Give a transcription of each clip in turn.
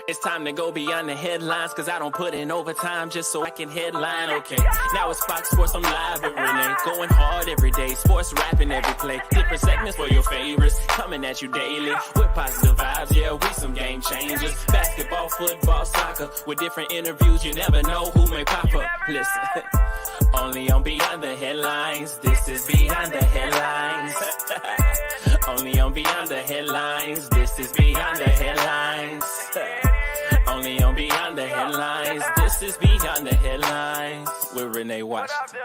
It's time to go beyond the headlines, cause I don't put in overtime just so I can headline. Okay, now it's Fox Sports, I'm live with Renee. Going hard every day, sports rapping every play. Different segments for your favorites, coming at you daily with positive vibes. Yeah, we some game changers. Basketball, football, soccer, with different interviews. You never know who may pop up. Listen, only on Beyond the Headlines. This is Beyond the Headlines. Only on Beyond the Headlines. This is Beyond the Headlines. Only on Beyond the Headlines. This is Beyond the Headlines with Renee Washington.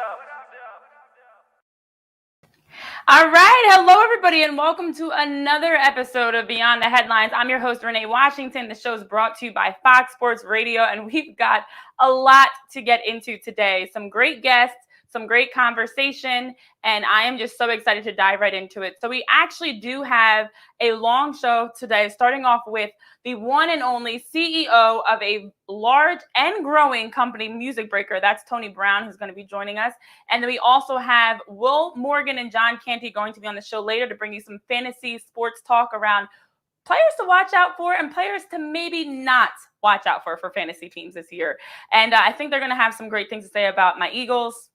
All right. Hello, everybody, and welcome to another episode of Beyond the Headlines. I'm your host, Renee Washington. The show is brought to you by Fox Sports Radio, and we've got a lot to get into today. Some great guests, some great conversation, and I am just so excited to dive right into it. So we actually do have a long show today, starting off with the one and only CEO of a large and growing company, MusicBreakr. That's Tony Brown, who's going to be joining us. And then we also have Will Morgan and John Canty going to be on the show later to bring you some fantasy sports talk around players to watch out for and players to maybe not watch out for fantasy teams this year. And I think they're going to have some great things to say about my Eagles.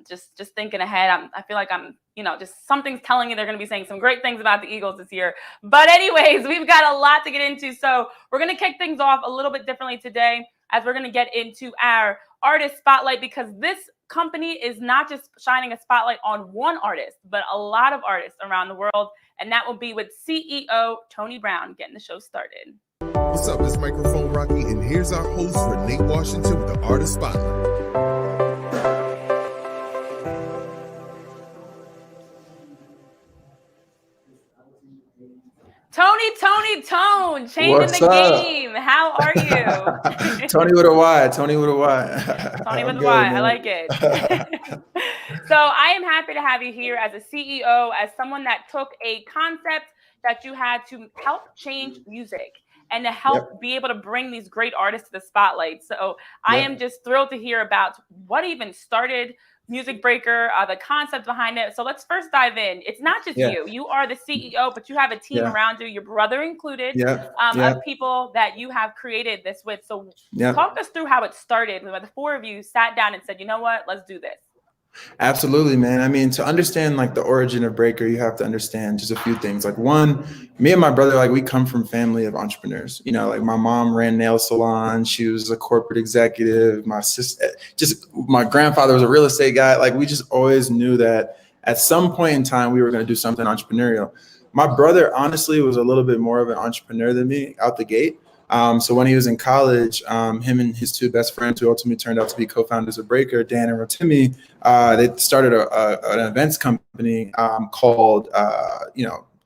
Just thinking ahead, I feel like I'm, just something's telling you they're going to be saying some great things about the Eagles this year. But anyways, we've got a lot to get into. So we're going to kick things off a little bit differently today as we're going to get into our artist spotlight, because this company is not just shining a spotlight on one artist, but a lot of artists around the world. And that will be with CEO Tony Brown getting the show started. What's up? It's Microphone Rocky, and here's our host, Renee Washington, with the artist spotlight. Tone, changing the game. How are you? Tony with a Y. Tony with a Y. I like it. So I am happy to have you here as a CEO, as someone that took a concept that you had to help change music and to help be able to bring these great artists to the spotlight. So I am just thrilled to hear about what even started MusicBreakr, the concept behind it. So let's first dive in. It's not just you. You are the CEO, but you have a team around you, your brother included, of people that you have created this with. So talk us through how it started, when the four of you sat down and said, you know what, let's do this. Absolutely, man. I mean, to understand like the origin of Breaker, you have to understand just a few things. Like one, me and my brother, like we come from family of entrepreneurs. Like my mom ran nail salon. She was a corporate executive. My sister, my grandfather was a real estate guy. Like we just always knew that at some point in time we were going to do something entrepreneurial. My brother, honestly, was a little bit more of an entrepreneur than me out the gate. So when he was in college, him and his two best friends, who ultimately turned out to be co-founders of Breaker, Dan and Rotimi, they started an events company called,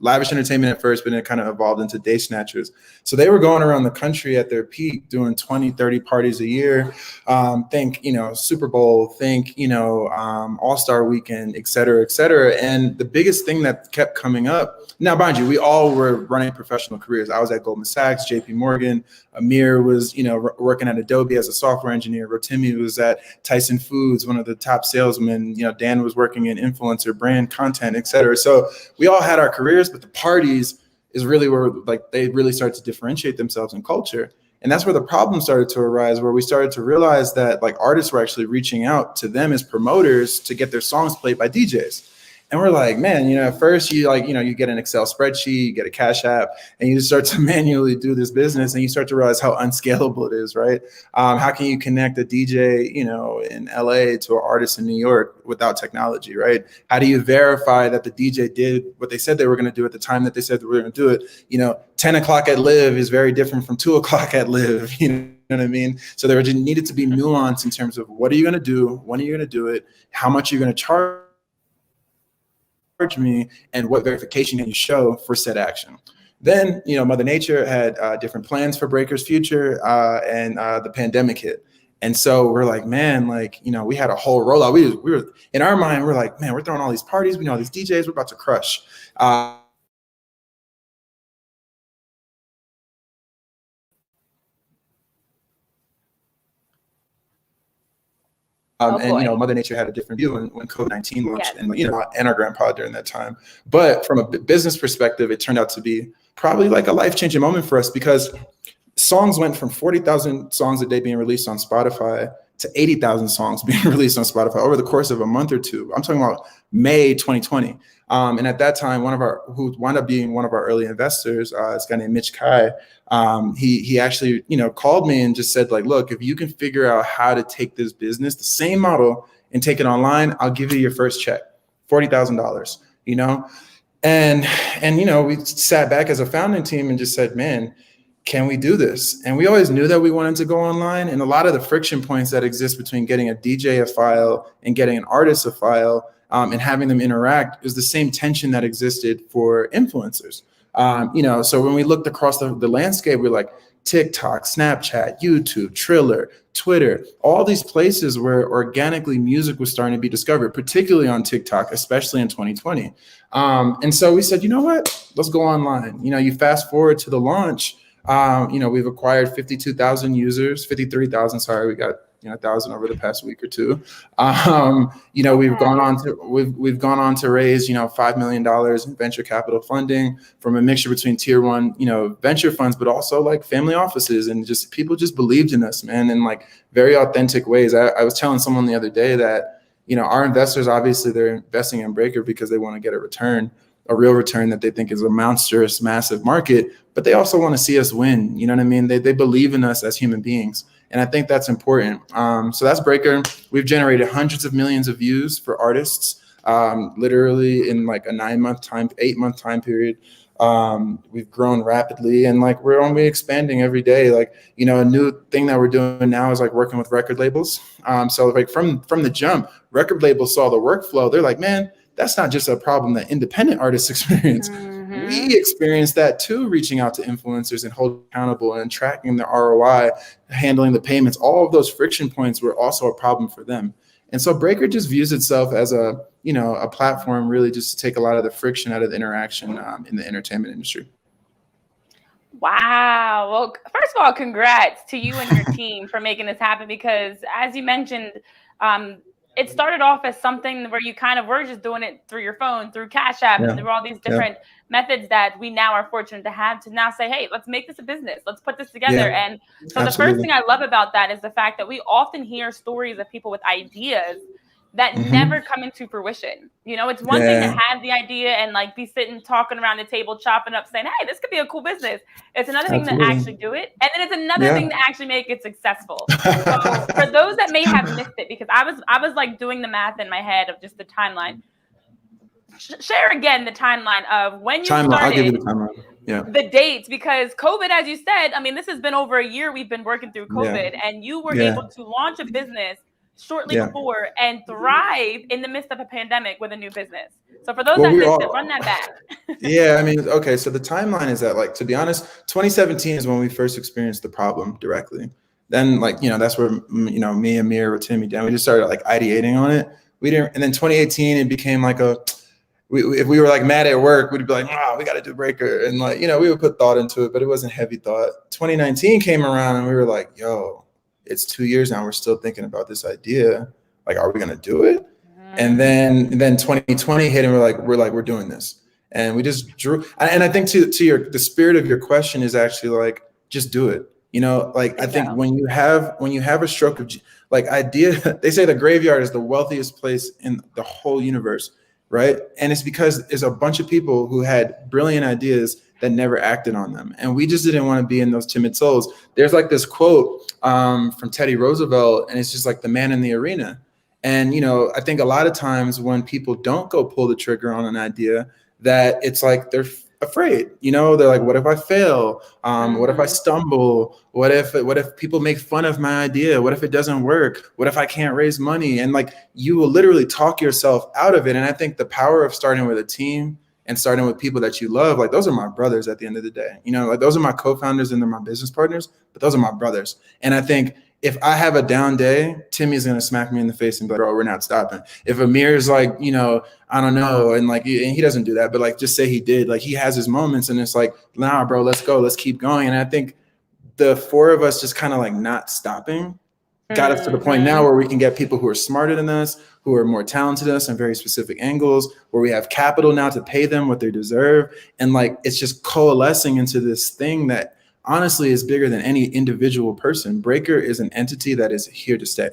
Lavish Entertainment at first, but it kind of evolved into Day Snatchers. So they were going around the country at their peak doing 20, 30 parties a year. Think, Super Bowl, think, All-Star Weekend, et cetera, et cetera. And the biggest thing that kept coming up, now, mind you, we all were running professional careers. I was at Goldman Sachs, JP Morgan. Amir was, working at Adobe as a software engineer. Rotimi was at Tyson Foods, one of the top salesmen. Dan was working in influencer brand content, et cetera. So we all had our careers, but the parties is really where they really started to differentiate themselves in culture. And that's where the problem started to arise, where we started to realize that artists were actually reaching out to them as promoters to get their songs played by DJs. And we're like, man, at first you get an Excel spreadsheet, you get a Cash App, and you just start to manually do this business, and you start to realize how unscalable it is, right? How can you connect a DJ, in LA to an artist in New York without technology, right? How do you verify that the DJ did what they said they were going to do at the time that they said they were going to do it? 10 o'clock at Live is very different from 2 o'clock at Live, you know what I mean? So there needed to be nuance in terms of what are you going to do, when are you going to do it, how much are you going to charge me, and what verification can you show for said action. Then, Mother Nature had different plans for Breaker's future, and the pandemic hit. And so we're like, man, we had a whole rollout. We were in our mind, we're like, man, we're throwing all these parties. We know all these DJs, we're about to crush. And Mother Nature had a different view when COVID-19 launched, and our grandpa during that time. But from a business perspective, it turned out to be probably like a life-changing moment for us, because songs went from 40,000 songs a day being released on Spotify to 80,000 songs being released on Spotify over the course of a month or two. I'm talking about May 2020. And at that time, who wound up being one of our early investors, this guy named Mitch Kai, he actually, called me and just said, like, look, if you can figure out how to take this business, the same model, and take it online, I'll give you your first check, $40,000, And, we sat back as a founding team and just said, man, can we do this? And we always knew that we wanted to go online. And a lot of the friction points that exist between getting a DJ a file and getting an artist a file and having them interact is the same tension that existed for influencers. So when we looked across the landscape, we're like TikTok, Snapchat, YouTube, Triller, Twitter, all these places where organically music was starting to be discovered, particularly on TikTok, especially in 2020. And so we said, you know what, let's go online. You fast forward to the launch. We've acquired 52,000 users, 53,000. Sorry, we got 1,000 over the past week or two. We've gone on to raise $5 million in venture capital funding from a mixture between tier one venture funds, but also like family offices, and just people just believed in us, man, in like very authentic ways. I was telling someone the other day that our investors, obviously they're investing in Breaker because they want to get a real return that they think is a monstrous, massive market, but they also want to see us win. You know what I mean? They believe in us as human beings. And I think that's important. So that's Breaker. We've generated hundreds of millions of views for artists, literally in like a 8-month time period. We've grown rapidly, and like we're only expanding every day. Like, a new thing that we're doing now is like working with record labels. So like from the jump, record labels saw the workflow. They're like, man, that's not just a problem that independent artists experience. Mm-hmm. We experienced that too, reaching out to influencers and holding accountable and tracking the ROI, handling the payments. All of those friction points were also a problem for them. And so Breaker just views itself as a platform really just to take a lot of the friction out of the interaction in the entertainment industry. Wow. Well, first of all, congrats to you and your team for making this happen, because as you mentioned, it started off as something where you kind of were just doing it through your phone, through Cash App, and there were all these different methods that we now are fortunate to have to now say, hey, let's make this a business. Let's put this together. Yeah, and so the first thing I love about that is the fact that we often hear stories of people with ideas that never come into fruition. It's one thing to have the idea and like be sitting, talking around the table, chopping up, saying, hey, this could be a cool business. It's another thing to actually do it. And then it's another thing to actually make it successful. So for those that may have missed it, because I was like doing the math in my head of just the timeline. Share again the timeline of when you started. I'll give you the timeline. Yeah. The dates, because COVID, as you said, this has been over a year we've been working through COVID, and you were able to launch a business shortly before and thrive in the midst of a pandemic with a new business. So for those that missed it, run that back. Okay. So the timeline is that, like, to be honest, 2017 is when we first experienced the problem directly. Then, like, that's where, me, Amir, with Timmy, Dan, we just started like ideating on it. And then 2018, it became like if we were like mad at work, we'd be like, we got to do Breaker. And like, we would put thought into it, but it wasn't heavy thought. 2019 came around and we were like, it's 2 years now. We're still thinking about this idea. Like, are we going to do it? And then 2020 hit and we're doing this. And we just drew. And I think to the spirit of your question is actually like, just do it. I think when you have a stroke of idea, they say the graveyard is the wealthiest place in the whole universe. Right. And it's because there's a bunch of people who had brilliant ideas that never acted on them. And we just didn't want to be in those timid souls. There's like this quote from Teddy Roosevelt, and it's just like the man in the arena. And, I think a lot of times when people don't go pull the trigger on an idea, that it's like they're afraid, they're like, what if I fail? What if I stumble? What if people make fun of my idea? What if it doesn't work? What if I can't raise money? And like, you will literally talk yourself out of it. And I think the power of starting with a team and starting with people that you love, like, those are my brothers at the end of the day, like, those are my co-founders and they're my business partners, but those are my brothers. And I think if I have a down day, Timmy's going to smack me in the face and be like, bro, we're not stopping. If Amir's like, I don't know. And like, and he doesn't do that, but like, just say he did, like, he has his moments and it's like, nah, bro, let's go. Let's keep going. And I think the four of us just kind of like not stopping got us to the point now where we can get people who are smarter than us, who are more talented than us in very specific angles, where we have capital now to pay them what they deserve. And like, it's just coalescing into this thing that honestly is bigger than any individual person. Breaker is an entity that is here to stay.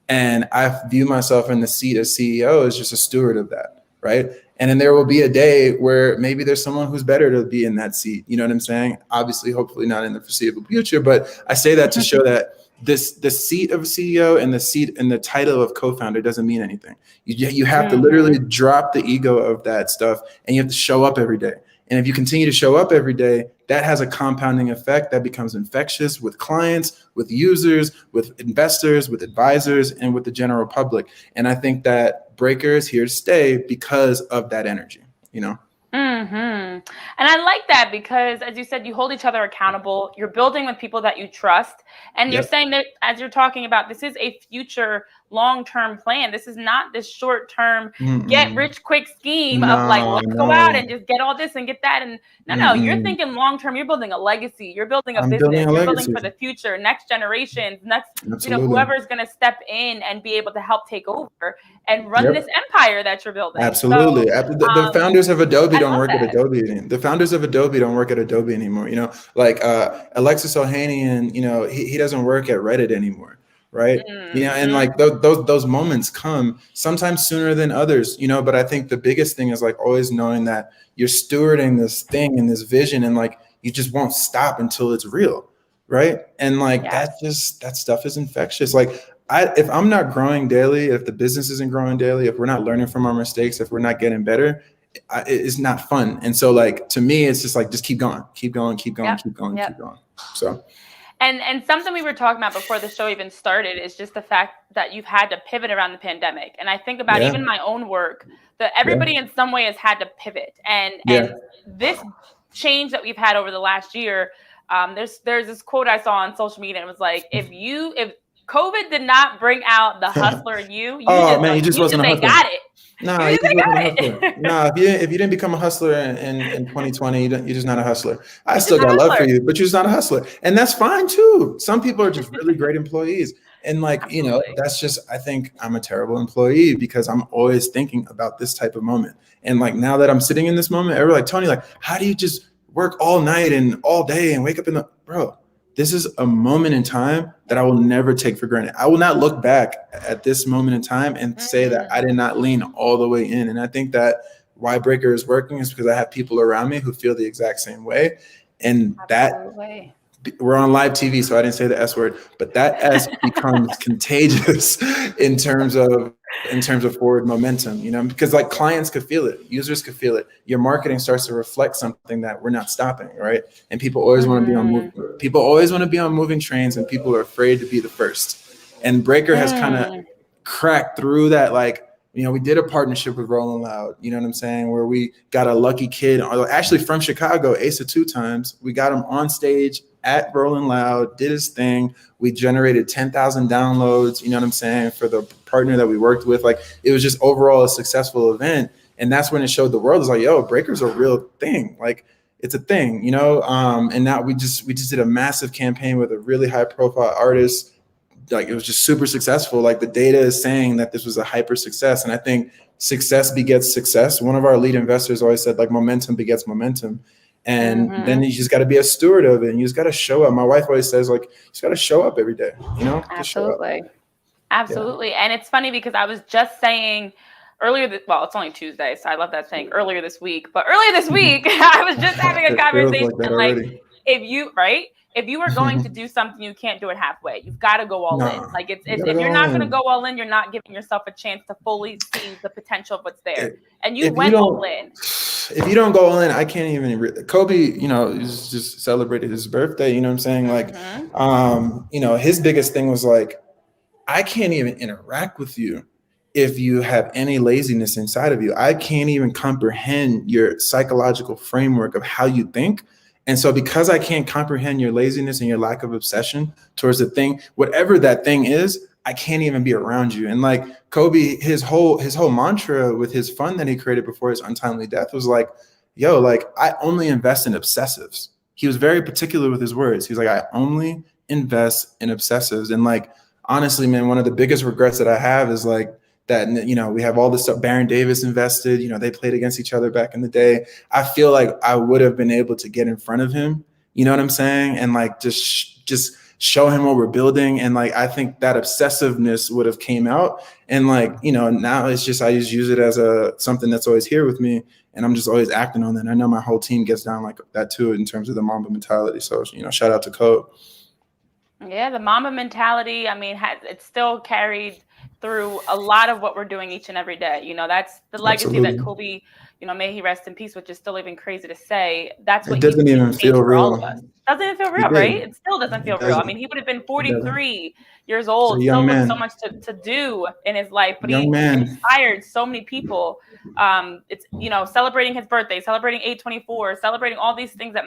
And I view myself in the seat as CEO as just a steward of that, right? And then there will be a day where maybe there's someone who's better to be in that seat. You know what I'm saying? Obviously, hopefully not in the foreseeable future, but I say that to show that the seat of CEO and the seat and the title of co-founder doesn't mean anything. You have to literally drop the ego of that stuff, and you have to show up every day. And if you continue to show up every day, that has a compounding effect that becomes infectious with clients, with users, with investors, with advisors, and with the general public. And I think that Breaker is here to stay because of that energy, you know? And I like that because, as you said, you hold each other accountable. You're building with people that you trust. And you're saying that, as you're talking about, this is a future long-term plan. This is not this short-term get rich quick scheme of like, let's go out and just get all this and get that. And no, you're thinking long-term. You're building a legacy. You're building a business. You're building for the future, next generations, whoever is going to step in and be able to help take over and run this empire that you're building. Absolutely. So, the founders of Adobe don't work at Adobe anymore. The founders of Adobe don't work at Adobe anymore. You know, like Alexis Ohanian, you know, he doesn't work at Reddit anymore. Right. You know, and like those moments come sometimes sooner than others, you know, but I think the biggest thing is like always knowing that you're stewarding this thing and this vision, and like you just won't stop until it's real. Right. And like that stuff is infectious. Like if I'm not growing daily, if the business isn't growing daily, if we're not learning from our mistakes, if we're not getting better, it's not fun. And so like to me, it's just like just keep going. So. And something we were talking about before the show even started is just the fact that you've had to pivot around the pandemic. And I think about even my own work, that everybody in some way has had to pivot. And this change that we've had over the last year, there's this quote I saw on social media. And it was like, if COVID did not bring out the hustler in you, you just wasn't a hustler. Got it. Nah, you just wasn't a hustler. Nah, if you didn't become a hustler in 2020, you're just not a hustler. I still got love for you, but you're just not a hustler. And that's fine too. Some people are just really great employees. And like, you know, that's just, I think I'm a terrible employee because I'm always thinking about this type of moment. And like, now that I'm sitting in this moment, everyone's like, Tony, like, how do you just work all night and all day and wake up bro, this is a moment in time that I will never take for granted. I will not look back at this moment in time and say that I did not lean all the way in. And I think that why Breaker is working is because I have people around me who feel the exact same way. And we're on live TV, so I didn't say the S word, but that S becomes contagious in terms of forward momentum, you know, because like clients could feel it, users could feel it. Your marketing starts to reflect something that we're not stopping, right? And people always want to be on moving trains, and people are afraid to be the first. And Breaker has kind of cracked through that. Like, you know, we did a partnership with Rolling Loud, you know what I'm saying, where we got a lucky kid, actually from Chicago, Ace of 2 times. We got him on stage at Rolling Loud, did his thing. We generated 10,000 downloads, you know what I'm saying, for the partner that we worked with. Like, it was just overall a successful event. And that's when it showed the world is like, yo, Breaker's a real thing. Like, it's a thing, you know? And now we just did a massive campaign with a really high profile artist. Like, it was just super successful. Like, the data is saying that this was a hyper success. And I think success begets success. One of our lead investors always said, like, momentum begets momentum. And then you just got to be a steward of it. And you just got to show up. My wife always says, like, you just got to show up every day, you know? Absolutely. Absolutely. Yeah. And it's funny because I was just saying well, it's only Tuesday, so I love that saying earlier this week. But earlier this week, I was just having a conversation like if you are going to do something, you can't do it halfway. You've got to go all in. Like, if you're not going to go all in, you're not giving yourself a chance to fully see the potential of what's there. And you went all in. If you don't go all in, I can't even. Kobe, you know, just celebrated his birthday. You know what I'm saying? Like, you know, his biggest thing was like, I can't even interact with you if you have any laziness inside of you. I can't even comprehend your psychological framework of how you think. And so because I can't comprehend your laziness and your lack of obsession towards the thing, whatever that thing is, I can't even be around you. And like Kobe, his whole mantra with his fund that he created before his untimely death was like, yo, like, I only invest in obsessives. He was very particular with his words. He was like, I only invest in obsessives. And like, honestly, man, one of the biggest regrets that I have is like that, you know, we have all this stuff. Baron Davis invested, you know, they played against each other back in the day. I feel like I would have been able to get in front of him, You know what I'm saying? And like just show him what we're building. And like I think that obsessiveness would have came out. And like, you know, now it's just I just use it as something that's always here with me. And I'm just always acting on that. And I know my whole team gets down like that too in terms of the Mamba mentality. So, you know, shout out to Code. Yeah, the Mamba mentality, I mean, it's still carried through a lot of what we're doing each and every day. You know, that's the legacy that Kobe, you know, may he rest in peace, which is still even crazy to say. That's what it doesn't even feel real. All of us. Doesn't even feel real, right? It still doesn't feel real. I mean, he would have been 43 years old, still with so much to do in his life, but he inspired so many people. It's, you know, celebrating his birthday, celebrating 8/24, celebrating all these things that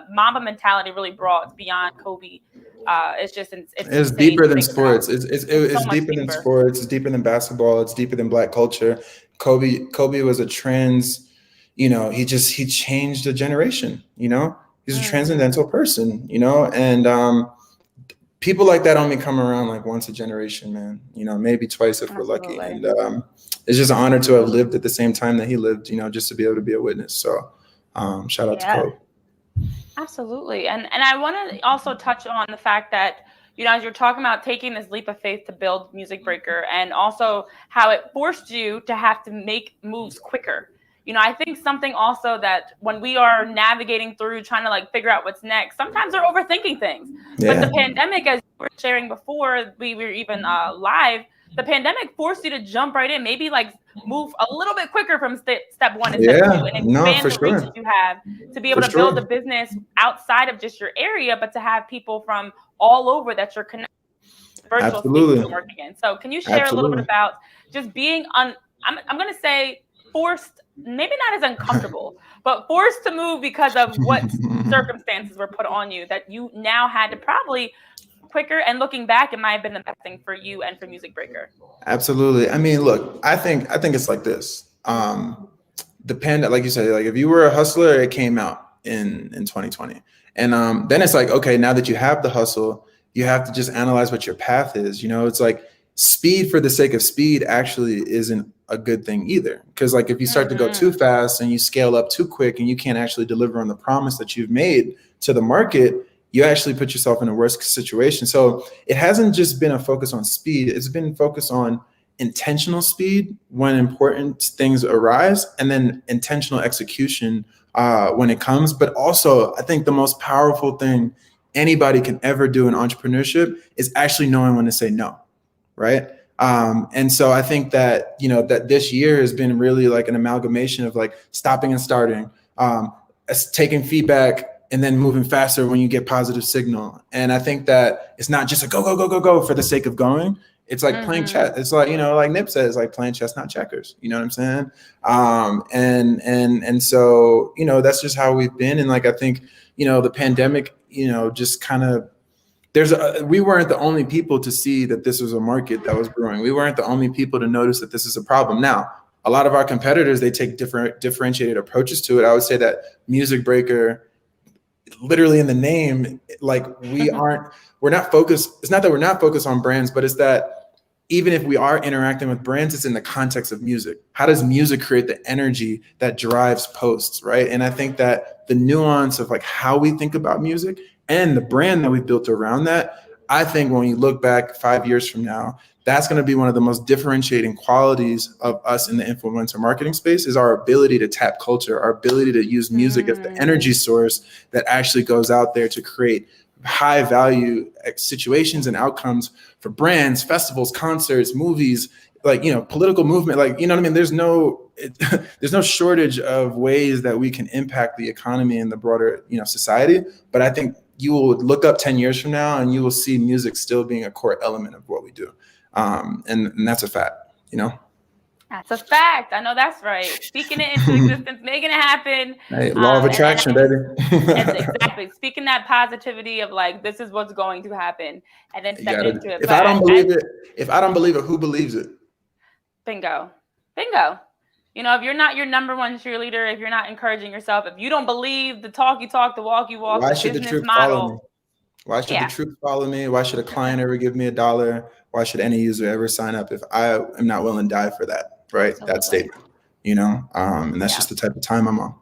Mamba mentality really brought beyond Kobe. It's deeper than sports. It's deeper than sports. It's deeper than basketball. It's deeper than Black culture. Kobe was a you know, he changed a generation, you know, he's a transcendental person, you know, and people like that only come around like once a generation, man, you know, maybe twice if we're lucky. And it's just an honor to have lived at the same time that he lived, you know, just to be able to be a witness. So shout out to Kobe. Absolutely. And I want to also touch on the fact that, you know, as you're talking about taking this leap of faith to build MusicBreakr, and also how it forced you to have to make moves quicker. You know, I think something also that when we are navigating through trying to like figure out what's next, sometimes we're overthinking things. Yeah. But the pandemic, as we were sharing before we were even live, the pandemic forced you to jump right in, maybe like move a little bit quicker from step one and step two, and expand the reach that you have to be able to build a business outside of just your area, but to have people from all over that you're connected to virtual spaces you're working in. So can you share a little bit about just being I'm going to say forced, maybe not as uncomfortable, but forced to move because of what circumstances were put on you that you now had to probably quicker, and looking back, it might have been the best thing for you and for MusicBreakr. Absolutely. I mean, look, I think it's like this. The pandemic, like you said, like if you were a hustler, it came out in 2020. And then it's like, okay, now that you have the hustle, you have to just analyze what your path is. You know, it's like speed for the sake of speed actually isn't a good thing either. Because like if you start to go too fast and you scale up too quick and you can't actually deliver on the promise that you've made to the market, you actually put yourself in a worse situation. So it hasn't just been a focus on speed. It's been focused on intentional speed when important things arise, and then intentional execution when it comes. But also, I think the most powerful thing anybody can ever do in entrepreneurship is actually knowing when to say no, right? And so I think that, you know, that this year has been really like an amalgamation of like stopping and starting, taking feedback, and then moving faster when you get positive signal. And I think that it's not just a go for the sake of going. It's like playing chess. It's like, you know, like Nip says, like playing chess, not checkers. You know what I'm saying? And so, you know, that's just how we've been. And like, I think, you know, the pandemic, you know, just kind of, we weren't the only people to see that this was a market that was growing. We weren't the only people to notice that this is a problem. Now, a lot of our competitors, they take differentiated approaches to it. I would say that MusicBreakr, literally in the name, like we're not focused. It's not that we're not focused on brands, but it's that even if we are interacting with brands, it's in the context of music. How does music create the energy that drives posts, right? And I think that the nuance of like how we think about music and the brand that we've built around that, I think when you look back 5 years from now, that's going to be one of the most differentiating qualities of us in the influencer marketing space, is our ability to tap culture, our ability to use music as the energy source that actually goes out there to create high value situations and outcomes for brands, festivals, concerts, movies, like, you know, political movement, like, you know what I mean? There's no shortage of ways that we can impact the economy and the broader, you know, society. But I think you will look up 10 years from now and you will see music still being a core element of what we do. And that's a fact, you know? That's a fact. I know that's right. Speaking it into existence, making it happen. Hey, law of attraction, baby. Exactly. Speaking that positivity of like, this is what's going to happen, and then step into it. If I don't believe it, who believes it? Bingo. You know, if you're not your number one cheerleader, if you're not encouraging yourself, if you don't believe the talk you talk, the walk you walk, why should the truth follow me? Why should the truth follow me? Why should a client ever give me $1? Why should any user ever sign up if I am not willing to die for that, right? Absolutely. That statement, you know? And that's just the type of time I'm on.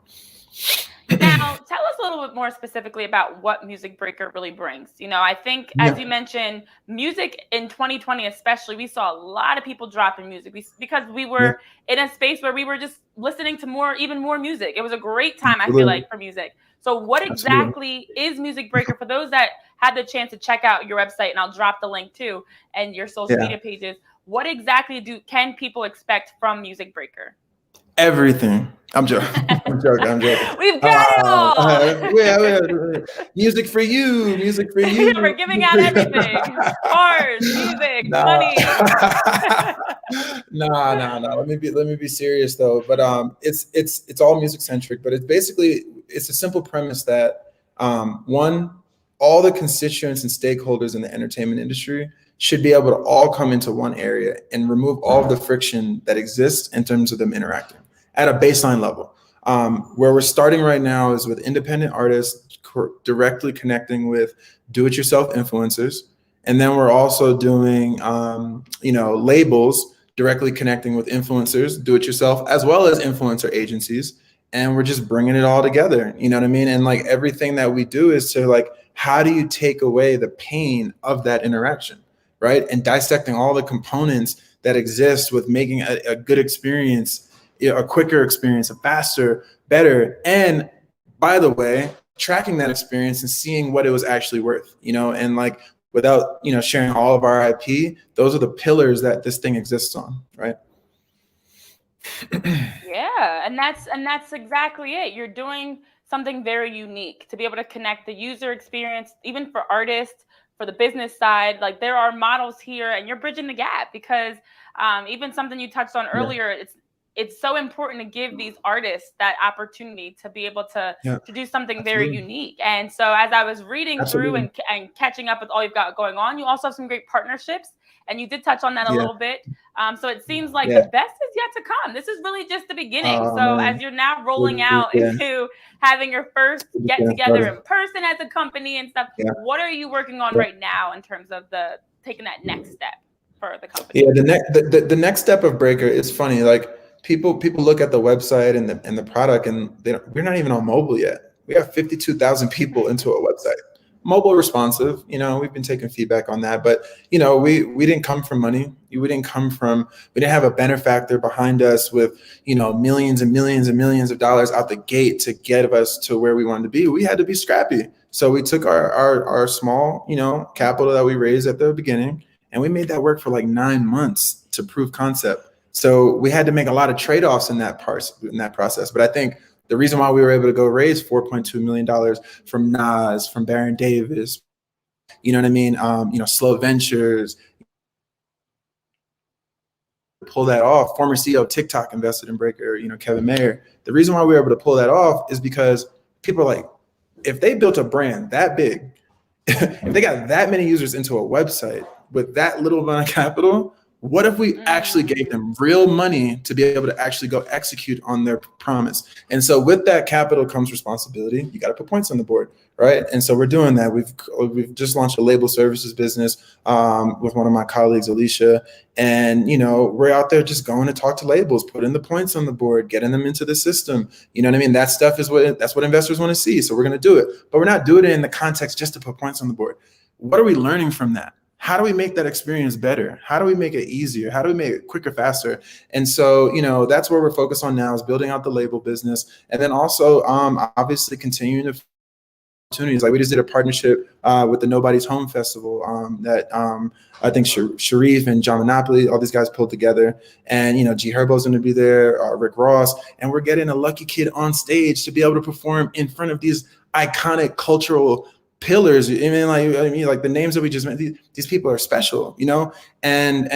Now, tell us a little bit more specifically about what MusicBreakr really brings. You know, I think, as you mentioned, music in 2020 especially, we saw a lot of people dropping music because we were in a space where we were just listening to even more music. It was a great time, I feel like, for music. So what exactly is MusicBreakr? For those that had the chance to check out your website, and I'll drop the link too, and your social media pages, what exactly can people expect from MusicBreakr? Everything. I'm joking. I'm joking. We've got it all. Music for you. Music for you. We're giving out everything. Cars, music, money. No. Let me be serious though. But it's all music centric. But it's a simple premise that one, all the constituents and stakeholders in the entertainment industry should be able to all come into one area and remove all of the friction that exists in terms of them interacting at a baseline level. Where we're starting right now is with independent artists directly connecting with do-it-yourself influencers. And then we're also doing, labels directly connecting with influencers, do-it-yourself, as well as influencer agencies. And we're just bringing it all together. You know what I mean? And like everything that we do is to like, how do you take away the pain of that interaction, right? And dissecting all the components that exist with making a good experience, a quicker experience, a faster, better. And by the way, tracking that experience and seeing what it was actually worth, and like without, sharing all of our IP, those are the pillars that this thing exists on, right? Yeah, and that's exactly it. You're doing something very unique to be able to connect the user experience, even for artists, for the business side. Like there are models here, and you're bridging the gap because even something you touched on earlier, it's so important to give these artists that opportunity to be able to do something very unique. And so as I was reading through and catching up with all you've got going on, you also have some great partnerships. And you did touch on that a little bit. So it seems like the best is yet to come. This is really just the beginning. As you're now rolling out into having your first get together in person as a company and stuff, what are you working on right now in terms of taking that next step for the company? Yeah, the next step of Breakr is funny. Like people look at the website and the product, and we're not even on mobile yet. We have 52,000 people into a website. Mobile responsive, we've been taking feedback on that, but we didn't come from money. We didn't have a benefactor behind us with, millions and millions and millions of dollars out the gate to get us to where we wanted to be. We had to be scrappy. So we took our small, capital that we raised at the beginning, and we made that work for like 9 months to prove concept. So we had to make a lot of trade-offs in that process. But I think the reason why we were able to go raise $4.2 million from Nas, from Baron Davis, you know what I mean? Slow Ventures, pull that off. Former CEO of TikTok invested in Breakr, Kevin Mayer. The reason why we were able to pull that off is because people are like, if they built a brand that big, if they got that many users into a website with that little amount of capital, what if we actually gave them real money to be able to actually go execute on their promise? And so with that capital comes responsibility. You got to put points on the board, right? And so we're doing that. We've just launched a label services business with one of my colleagues, Alicia. And, we're out there just going to talk to labels, putting the points on the board, getting them into the system. You know what I mean? That stuff that's what investors want to see. So we're going to do it. But we're not doing it in the context just to put points on the board. What are we learning from that? How do we make that experience better? How do we make it easier? How do we make it quicker, faster? And so, that's where we're focused on now, is building out the label business. And then also, obviously continuing to opportunities. Like we just did a partnership with the Nobody's Home Festival that I think Sharif and John Monopoly, all these guys pulled together. And, G Herbo's going to be there, Rick Ross. And we're getting a lucky kid on stage to be able to perform in front of these iconic cultural pillars. I mean, like the names that we just met, these people are special, and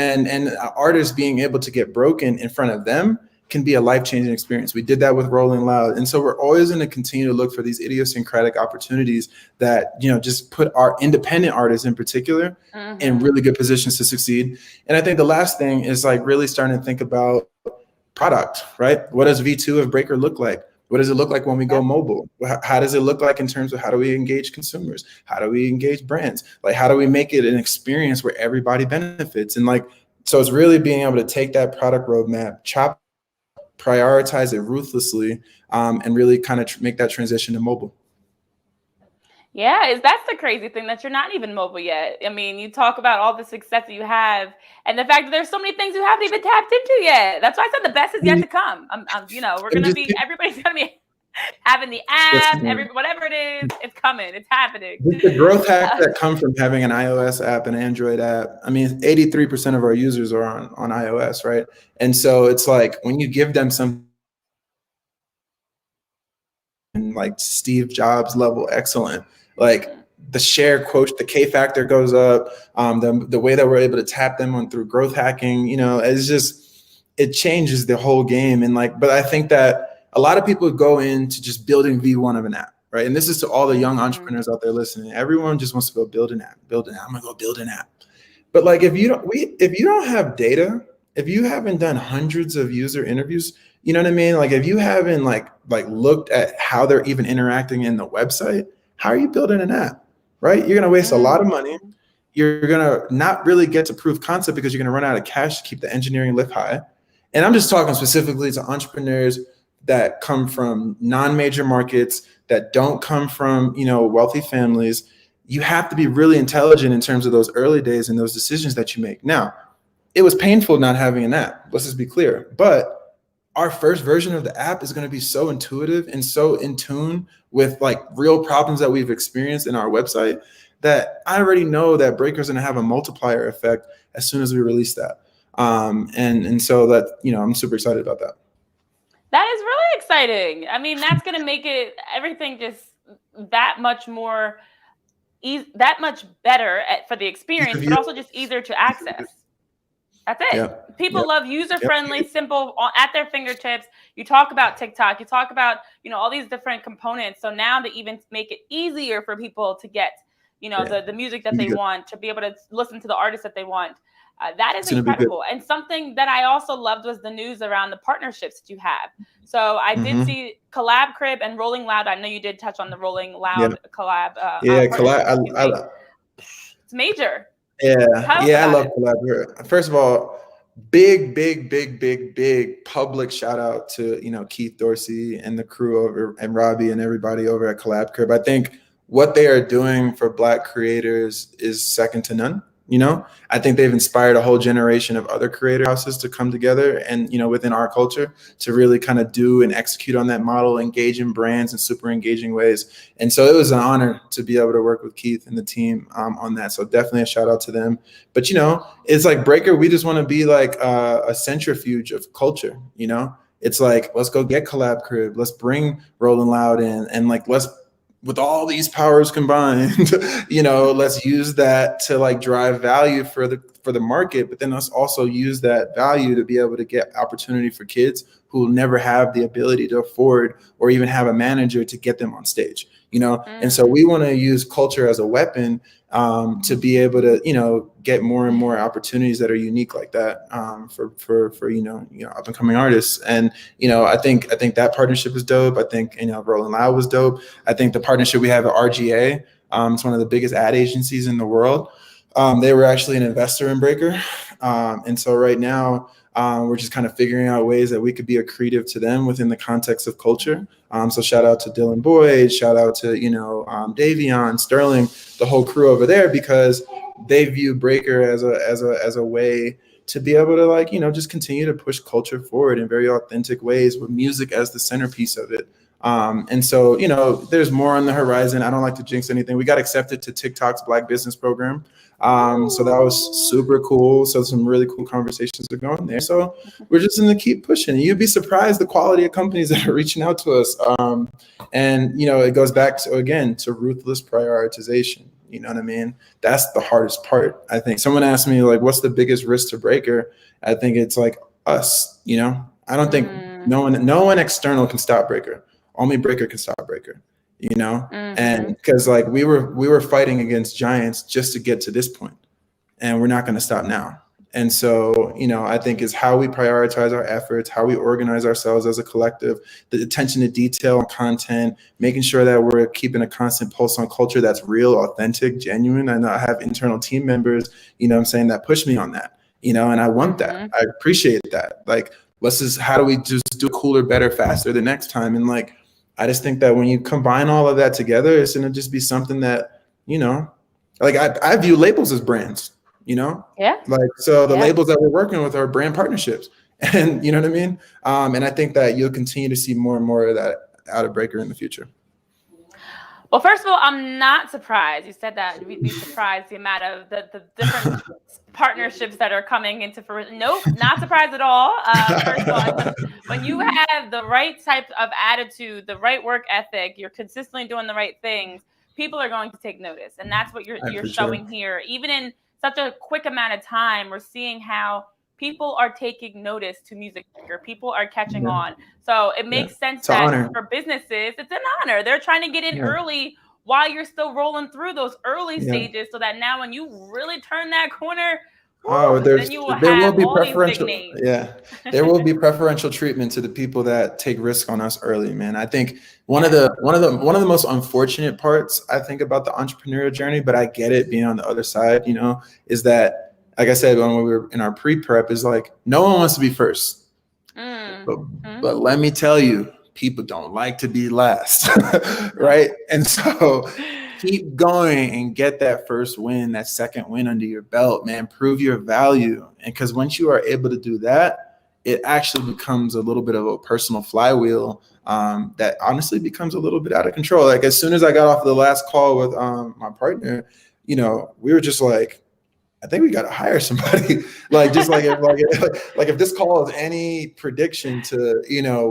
artists being able to get broken in front of them can be a life-changing experience. We did that with Rolling Loud. And so we're always going to continue to look for these idiosyncratic opportunities that, just put our independent artists in particular in really good positions to succeed. And I think the last thing is like really starting to think about product, right? What does V2 of Breakr look like? What does it look like when we go mobile? How does it look like in terms of how do we engage consumers? How do we engage brands? Like, how do we make it an experience where everybody benefits? And so it's really being able to take that product roadmap, prioritize it ruthlessly, and really kind of make that transition to mobile. Yeah, that's the crazy thing, that you're not even mobile yet. I mean, you talk about all the success that you have, and the fact that there's so many things you haven't even tapped into yet. That's why I said the best is yet to come. We're gonna be, everybody's gonna be having the app, whatever it is, it's coming, it's happening. The growth hacks that come from having an iOS app and Android app. I mean, 83% of our users are on iOS, right? And so it's like when you give them some like Steve Jobs level excellent, like the share quotient, the K factor goes up. The way that we're able to tap them on through growth hacking, it's just, it changes the whole game. And but I think that a lot of people go into just building V1 of an app, right? And this is to all the young entrepreneurs out there listening. Everyone just wants to go build an app. I'm gonna go build an app. But if you don't have data, if you haven't done hundreds of user interviews, you know what I mean? If you haven't looked at how they're even interacting in the website, how are you building an app, right? You're gonna waste a lot of money. You're gonna not really get to proof concept because you're gonna run out of cash to keep the engineering lift high. And I'm just talking specifically to entrepreneurs that come from non-major markets, that don't come from, wealthy families. You have to be really intelligent in terms of those early days and those decisions that you make. Now, it was painful not having an app, let's just be clear, but our first version of the app is going to be so intuitive and so in tune with real problems that we've experienced in our website that I already know that Breaker is going to have a multiplier effect as soon as we release that. And so that, I'm super excited about that. That is really exciting. I mean, that's going to make everything just that much more, that much better for the experience, but also just easier to access. That's it. Yep. People love user-friendly, simple, at their fingertips. You talk about TikTok. You talk about, all these different components. So now they even make it easier for people to get, the music that they want, to be able to listen to the artists that they want. That is incredible. And something that I also loved was the news around the partnerships that you have. So I did see Collab Crib and Rolling Loud. I know you did touch on the Rolling Loud collab. Collab. It's major. I love Collab. First of all, big public shout out to Keith Dorsey and the crew over, and Robbie and everybody over at Collab Crib. I think what they are doing for Black creators is second to none. I think they've inspired a whole generation of other creator houses to come together and, within our culture to really kind of do and execute on that model, engage in brands in super engaging ways. And so it was an honor to be able to work with Keith and the team on that. So definitely a shout out to them. But, it's like Breaker, we just want to be a centrifuge of culture, It's let's go get Collab Crib. Let's bring Rolling Loud in and let's, with all these powers combined, let's use that to drive value for the market, but then let's also use that value to be able to get opportunity for kids who will never have the ability to afford or even have a manager to get them on stage, And so we want to use culture as a weapon to be able to, get more and more opportunities that are unique like that for up and coming artists. And, I think that partnership is dope. I think, Rolling Loud was dope. I think the partnership we have at RGA, it's one of the biggest ad agencies in the world. They were actually an investor in Breaker. And so right now, we're just kind of figuring out ways that we could be accretive to them within the context of culture. So shout out to Dylan Boyd, shout out to, Davion, Sterling, the whole crew over there, because they view Breaker as a way to be able to just continue to push culture forward in very authentic ways with music as the centerpiece of it. And so, there's more on the horizon. I don't like to jinx anything. We got accepted to TikTok's Black Business Program. So that was super cool. So some really cool conversations are going there. So we're just going to keep pushing. You'd be surprised the quality of companies that are reaching out to us. And, it goes back to ruthless prioritization. You know what I mean? That's the hardest part. I think someone asked me what's the biggest risk to Breaker? I think it's us, I don't think no one external can stop Breaker. Only Breaker can stop Breaker, and because we were fighting against giants just to get to this point, and we're not going to stop now. And so, I think is how we prioritize our efforts, how we organize ourselves as a collective, the attention to detail on content, making sure that we're keeping a constant pulse on culture that's real, authentic, genuine. I know I have internal team members, that push me on that, and I want that. I appreciate that. How do we just do cooler, better, faster the next time? And I just think that when you combine all of that together, it's going to just be something that, like I view labels as brands, Yeah. like, so the labels that we're working with are brand partnerships, and you know what I mean? And I think that you'll continue to see more and more of that out of Breaker in the future. Well, first of all, I'm not surprised. You said that we'd be surprised the amount of the different partnerships that are coming into fruition. Nope, not surprised at all. First of all, when you have the right type of attitude, the right work ethic, you're consistently doing the right things, people are going to take notice. And that's what you're showing here. Even in such a quick amount of time, we're seeing how people are taking notice to MusicBreakr. People are catching on. So it makes sense that for businesses, it's an honor. They're trying to get in early while you're still rolling through those early stages, so that now when you really turn that corner, then you will there will be all preferential. these big names. Yeah, there will be preferential treatment to the people that take risk on us early, man. I think one of the most unfortunate parts I think about the entrepreneurial journey, but I get it being on the other side, is that, like I said, when we were in our pre-prep, is like, no one wants to be first. But let me tell you, people don't like to be last, right? And so keep going and get that first win, that second win under your belt, man. Prove your value. And because once you are able to do that, it actually becomes a little bit of a personal flywheel that honestly becomes a little bit out of control. Like, as soon as I got off the last call with my partner, we were just like, I think we got to hire somebody. If this call is any prediction to,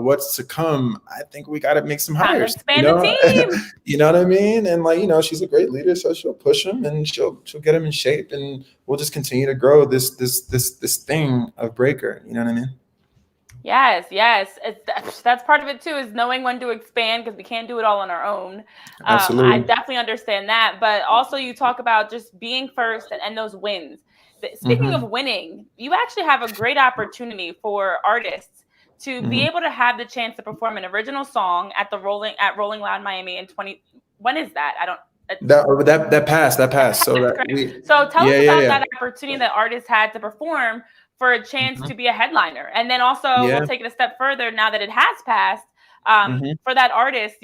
what's to come, I think we got to make some hires. Expand the team. You know what I mean? And she's a great leader, so she'll push them and she'll get them in shape, and we'll just continue to grow this thing of Breaker. You know what I mean? Yes. That's part of it too, is knowing when to expand, because we can't do it all on our own. Absolutely. I definitely understand that. But also, you talk about just being first and those wins. Speaking of winning, you actually have a great opportunity for artists to be able to have the chance to perform an original song at Rolling Loud Miami in when is that? I don't. That passed. So tell us about that opportunity that artists had to perform for a chance to be a headliner. And then also we'll take it a step further now that it has passed, for that artist,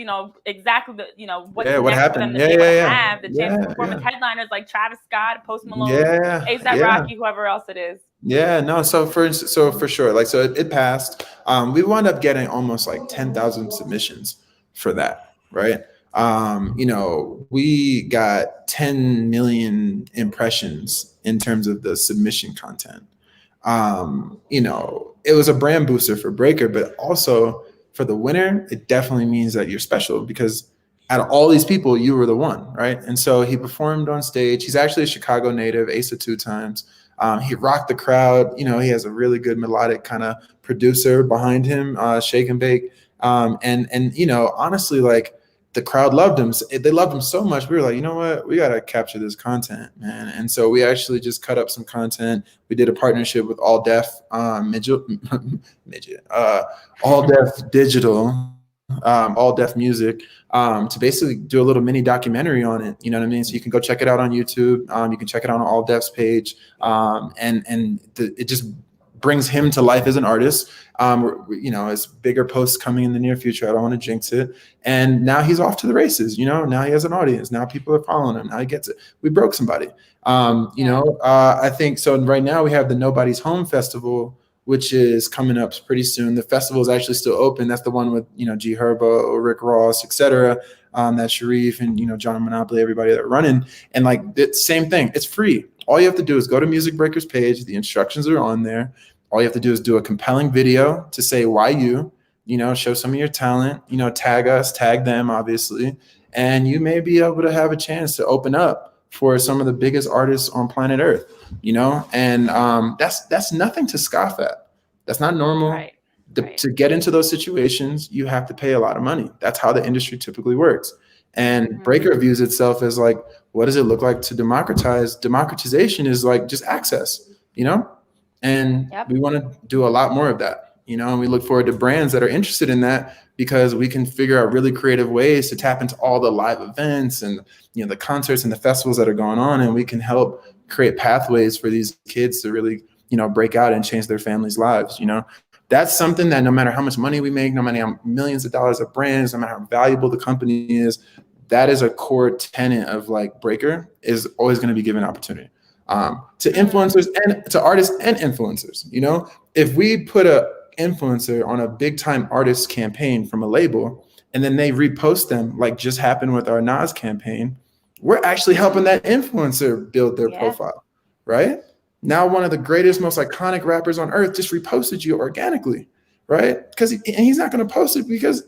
exactly what happened. Have the chance to perform with headliners like Travis Scott, Post Malone, A$AP Rocky, whoever else it is. Yeah, no. So for sure, it passed. We wound up getting almost like 10,000 submissions for that, right? We got 10 million impressions in terms of the submission content. It was a brand booster for Breaker, but also for the winner, it definitely means that you're special, because out of all these people, you were the one, right? And so he performed on stage. He's actually a Chicago native, ACE 2 times. He rocked the crowd. He has a really good melodic kind of producer behind him, Shake and Bake. And honestly, like, the crowd loved him. They loved him so much. We were like, you know what? We got to capture this content, man. And so we actually just cut up some content. We did a partnership with All Deaf Digital, All Deaf Music, to basically do a little mini documentary on it. You know what I mean? So you can go check it out on YouTube. You can check it out on All Deaf's page. It just brings him to life as an artist. As bigger posts coming in the near future. I don't want to jinx it. And now he's off to the races. Now he has an audience. Now people are following him. Now he gets it. We broke somebody. I think so. Right now we have the Nobody's Home Festival, which is coming up pretty soon. The festival is actually still open. That's the one with G Herbo, Rick Ross, etc. That Sharif and John Monopoly, everybody that are running. And same thing. It's free. All you have to do is go to MusicBreakr's page. The instructions are on there. All you have to do is do a compelling video to say why you, show some of your talent, tag us, tag them, obviously. And you may be able to have a chance to open up for some of the biggest artists on planet Earth, and that's nothing to scoff at. That's not normal. Right. To get into those situations, you have to pay a lot of money. That's how the industry typically works. And Breaker views itself as like, what does it look like to democratize? Democratization is like just access, And we want to do a lot more of that, and we look forward to brands that are interested in that, because we can figure out really creative ways to tap into all the live events and, the concerts and the festivals that are going on. And we can help create pathways for these kids to really, break out and change their families' lives, That's something that no matter how much money we make, no matter how millions of dollars of brands, no matter how valuable the company is, that is a core tenet of like Breakr, is always going to be given opportunity to influencers and to artists and influencers. You know, if we put a influencer on a big time artist campaign from a label, and then they repost them, like just happened with our Nas campaign, we're actually helping that influencer build their profile, right? Now, one of the greatest, most iconic rappers on earth just reposted you organically, right? Because he's not going to post it because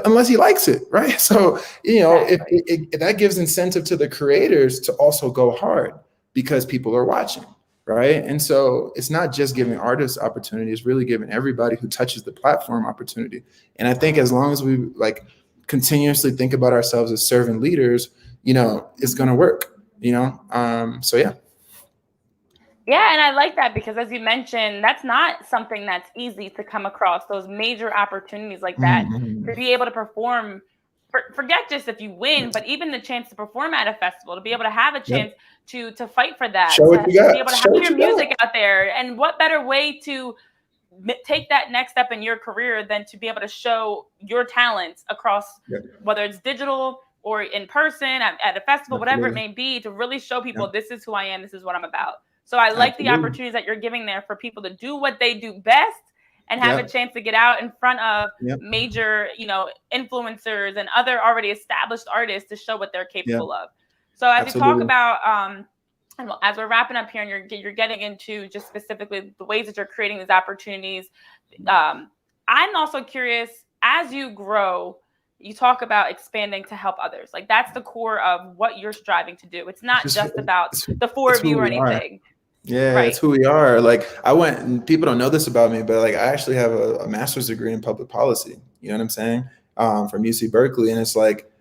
unless he likes it, right? So, you know, if that gives incentive to the creators to also go hard because people are watching, right? And so it's not just giving artists opportunity, it's really giving everybody who touches the platform opportunity. And I think as long as we like continuously think about ourselves as servant leaders, you know, it's going to work, you know? So yeah. Yeah, and I like that because as you mentioned, that's not something that's easy to come across, those major opportunities like that, to be able to perform, forget just if you win, but even the chance to perform at a festival, to be able to have a chance to fight for that, to be able to have your music out there. And what better way to take that next step in your career than to be able to show your talents across, whether it's digital or in person, at a festival, whatever it may be, to really show people this is who I am, this is what I'm about. So I like the opportunities that you're giving there for people to do what they do best and have a chance to get out in front of major, you know, influencers and other already established artists to show what they're capable of. So as you talk about, as we're wrapping up here and you're getting into just specifically the ways that you're creating these opportunities, I'm also curious, as you grow, you talk about expanding to help others. Like that's the core of what you're striving to do. It's not just about the four of you or anything. Yeah, it's who we are. Like and people don't know this about me, but like I actually have a master's degree in public policy. You know what I'm saying? From UC Berkeley. And it's like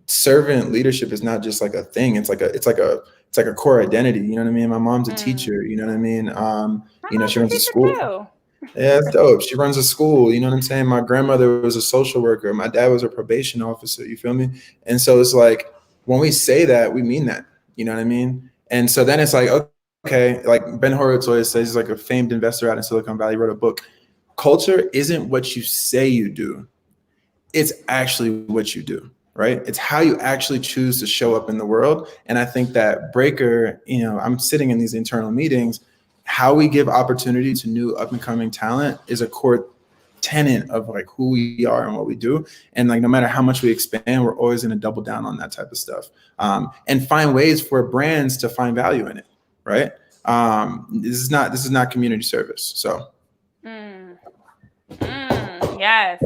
servant leadership is not just like a thing. It's like a core identity. You know what I mean? My mom's a teacher. You know what I mean? You know, she runs a school. Too. Yeah, it's dope. She runs a school. You know what I'm saying? My grandmother was a social worker. My dad was a probation officer. You feel me? And so it's like when we say that, we mean that. You know what I mean? And so then it's like, okay, like Ben Horowitz always says, he's like a famed investor out in Silicon Valley, wrote a book. Culture isn't what you say you do. It's actually what you do, right? It's how you actually choose to show up in the world. And I think that Breakr, you know, I'm sitting in these internal meetings, how we give opportunity to new up and coming talent is a core tenet of like who we are and what we do. And like, no matter how much we expand, we're always going to double down on that type of stuff and find ways for brands to find value in it. Right. This is not community service. So. Yes.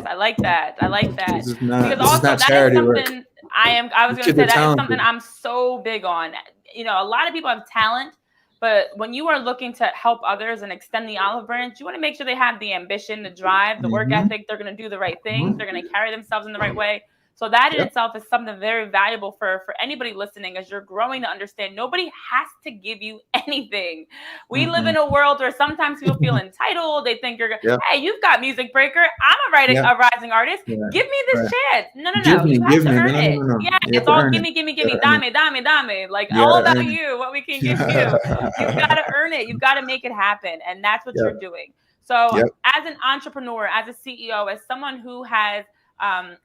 I like that. This is not, because this also is not that charity is something work. I was going to say that is something I'm so big on. You know, a lot of people have talent, but when you are looking to help others and extend the olive branch, you want to make sure they have the ambition, the drive, the work ethic. They're going to do the right things. They're going to carry themselves in the right way. So that in itself is something very valuable for anybody listening as you're growing to understand nobody has to give you anything. We live in a world where sometimes people feel entitled. They think hey, you've got MusicBreakr. I'm a rising artist. Give me this chance. No. You have to earn it. Yeah, it's all gimme. Dame. Like all about you, what we can give you. You've got to earn it. You've got to make it happen. And that's what you're doing. So as an entrepreneur, as a CEO, as someone who has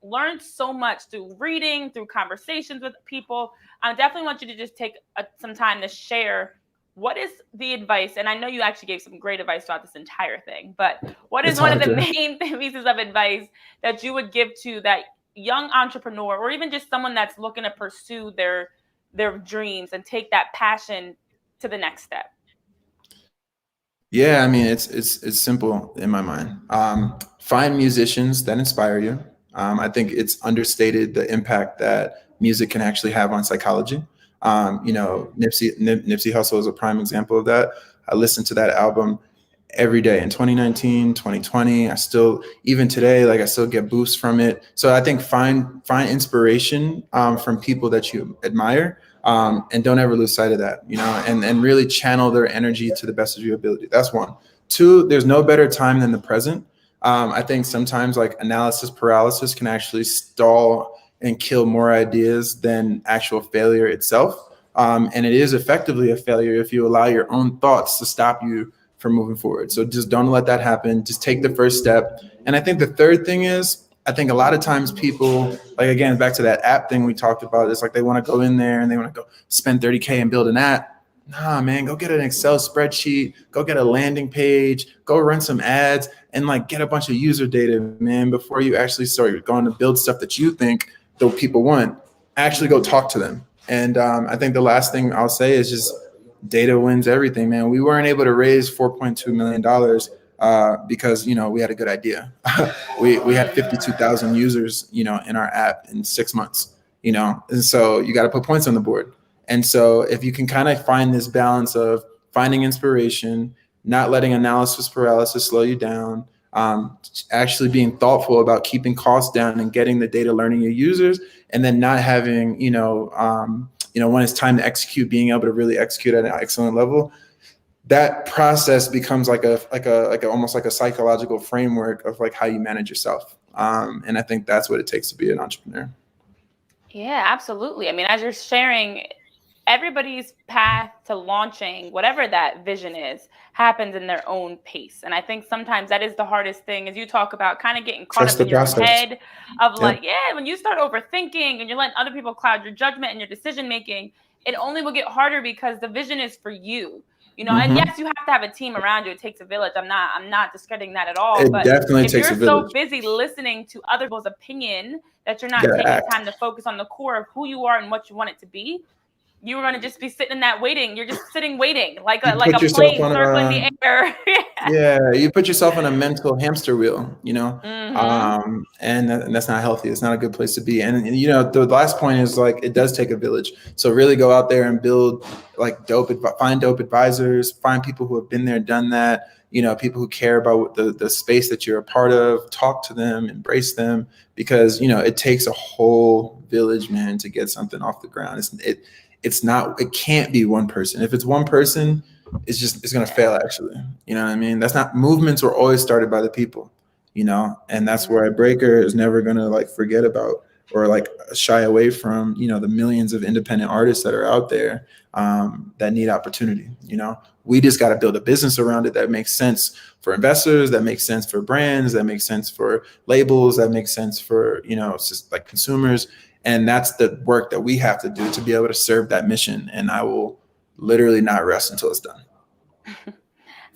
learned so much through reading, through conversations with people, I definitely want you to just take some time to share what is the advice. And I know you actually gave some great advice throughout this entire thing, but what is one of the main pieces of advice that you would give to that young entrepreneur, or even just someone that's looking to pursue their dreams and take that passion to the next step? Yeah, I mean, it's simple in my mind. Find musicians that inspire you. I think it's understated the impact that music can actually have on psychology. You know, Nipsey Hussle is a prime example of that. I listened to that album every day in 2019, 2020. I still, even today, like I still get boosts from it. So I think find inspiration from people that you admire, and don't ever lose sight of that, you know, and really channel their energy to the best of your ability. That's one. Two, there's no better time than the present. I think sometimes like analysis paralysis can actually stall and kill more ideas than actual failure itself. And it is effectively a failure if you allow your own thoughts to stop you for moving forward. So just don't let that happen. Just take the first step. And I think the third thing is, I think a lot of times people, like, again, back to that app thing we talked about, it's like they want to go in there and they want to go spend 30K and build an app. Nah, man, go get an Excel spreadsheet, go get a landing page, go run some ads, and like get a bunch of user data, man, before you actually start going to build stuff that you think the people want. Actually go talk to them. And I think the last thing I'll say is just data wins everything, man. We weren't able to raise $4.2 million because, you know, we had a good idea. we had 52,000 users, you know, in our app in 6 months, you know, and so you got to put points on the board. And so if you can kind of find this balance of finding inspiration, not letting analysis paralysis slow you down, actually being thoughtful about keeping costs down and getting the data, learning your users, and then not having, when it's time to execute, being able to really execute at an excellent level, that process becomes like almost like a psychological framework of like how you manage yourself. And I think that's what it takes to be an entrepreneur. Yeah, absolutely. I mean, as you're sharing, everybody's path to launching whatever that vision is happens in their own pace. And I think sometimes that is the hardest thing, as you talk about kind of getting caught up in your head of like, when you start overthinking and you're letting other people cloud your judgment and your decision making, it only will get harder because the vision is for you. You know, and yes, you have to have a team around you. It takes a village. I'm not discrediting that at all. It but definitely if takes you're a village. so busy listening to other people's opinion that you're not taking time to focus on the core of who you are and what you want it to be, you were going to just be sitting in that waiting. You're just sitting waiting like a plane circling the air. Yeah, you put yourself on a mental hamster wheel, you know, and that's not healthy. It's not a good place to be. And you know, the last point is like, it does take a village. So really go out there and build like find dope advisors, find people who have been there, done that, you know, people who care about the space that you're a part of, talk to them, embrace them, because, you know, it takes a whole village, man, to get something off the ground. It can't be one person. If it's one person, it's going to fail, actually. You know what I mean? Movements were always started by the people, you know, and that's where Breaker is never going to like forget about or like shy away from, you know, the millions of independent artists that are out there that need opportunity. You know, we just got to build a business around it that makes sense for investors, that makes sense for brands, that makes sense for labels, that makes sense for, you know, it's just like consumers. And that's the work that we have to do to be able to serve that mission. And I will literally not rest until it's done.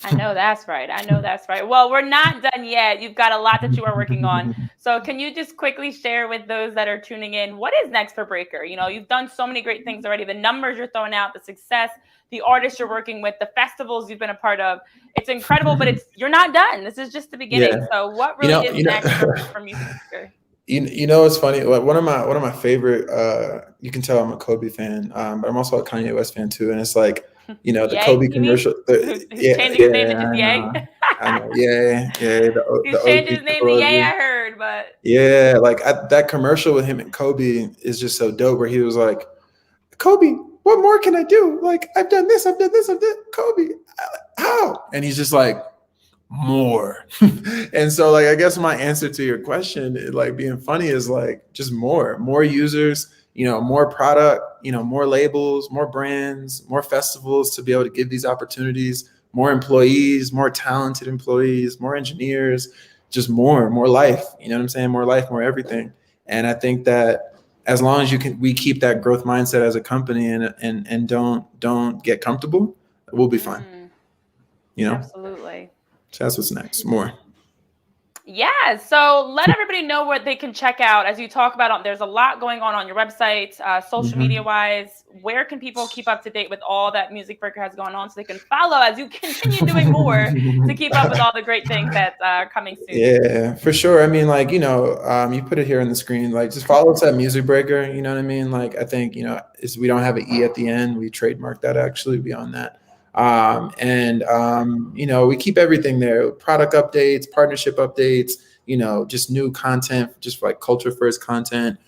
I know that's right. Well, we're not done yet. You've got a lot that you are working on. So can you just quickly share with those that are tuning in, what is next for Breaker? You know, you've done so many great things already. The numbers you're throwing out, the success, the artists you're working with, the festivals you've been a part of. It's incredible, but you're not done. This is just the beginning. Yeah. So what really is next for MusicBreakr? You know, it's funny. One of my favorite. You can tell I'm a Kobe fan, but I'm also a Kanye West fan too. And it's like, you know, the Kobe commercial. Changing his name to just Ye. I know. Yeah. He changed his name to Ye, I heard, but yeah, like that commercial with him and Kobe is just so dope. Where he was like, Kobe, what more can I do? Like, I've done this. Kobe, how? And he's just like, more. And so like, I guess my answer to your question, like being funny, is like just more users, you know, more product, you know, more labels, more brands, more festivals to be able to give these opportunities, more employees, more talented employees, more engineers, just more life, you know what I'm saying? More life, more everything. And I think that as long as we keep that growth mindset as a company and don't get comfortable, we'll be fine. You know? Absolutely. So that's what's next. More. Yeah. So let everybody know what they can check out as you talk about. There's a lot going on your website, social media wise. Where can people keep up to date with all that MusicBreakr has going on so they can follow as you continue doing more to keep up with all the great things that are coming soon? Yeah, for sure. I mean, like, you know, you put it here on the screen, like just follow us at MusicBreakr. You know what I mean? Like, I think, you know, we don't have an E at the end. We trademarked that actually beyond that. You know, we keep everything there, product updates, partnership updates, you know, just new content, just like culture first content,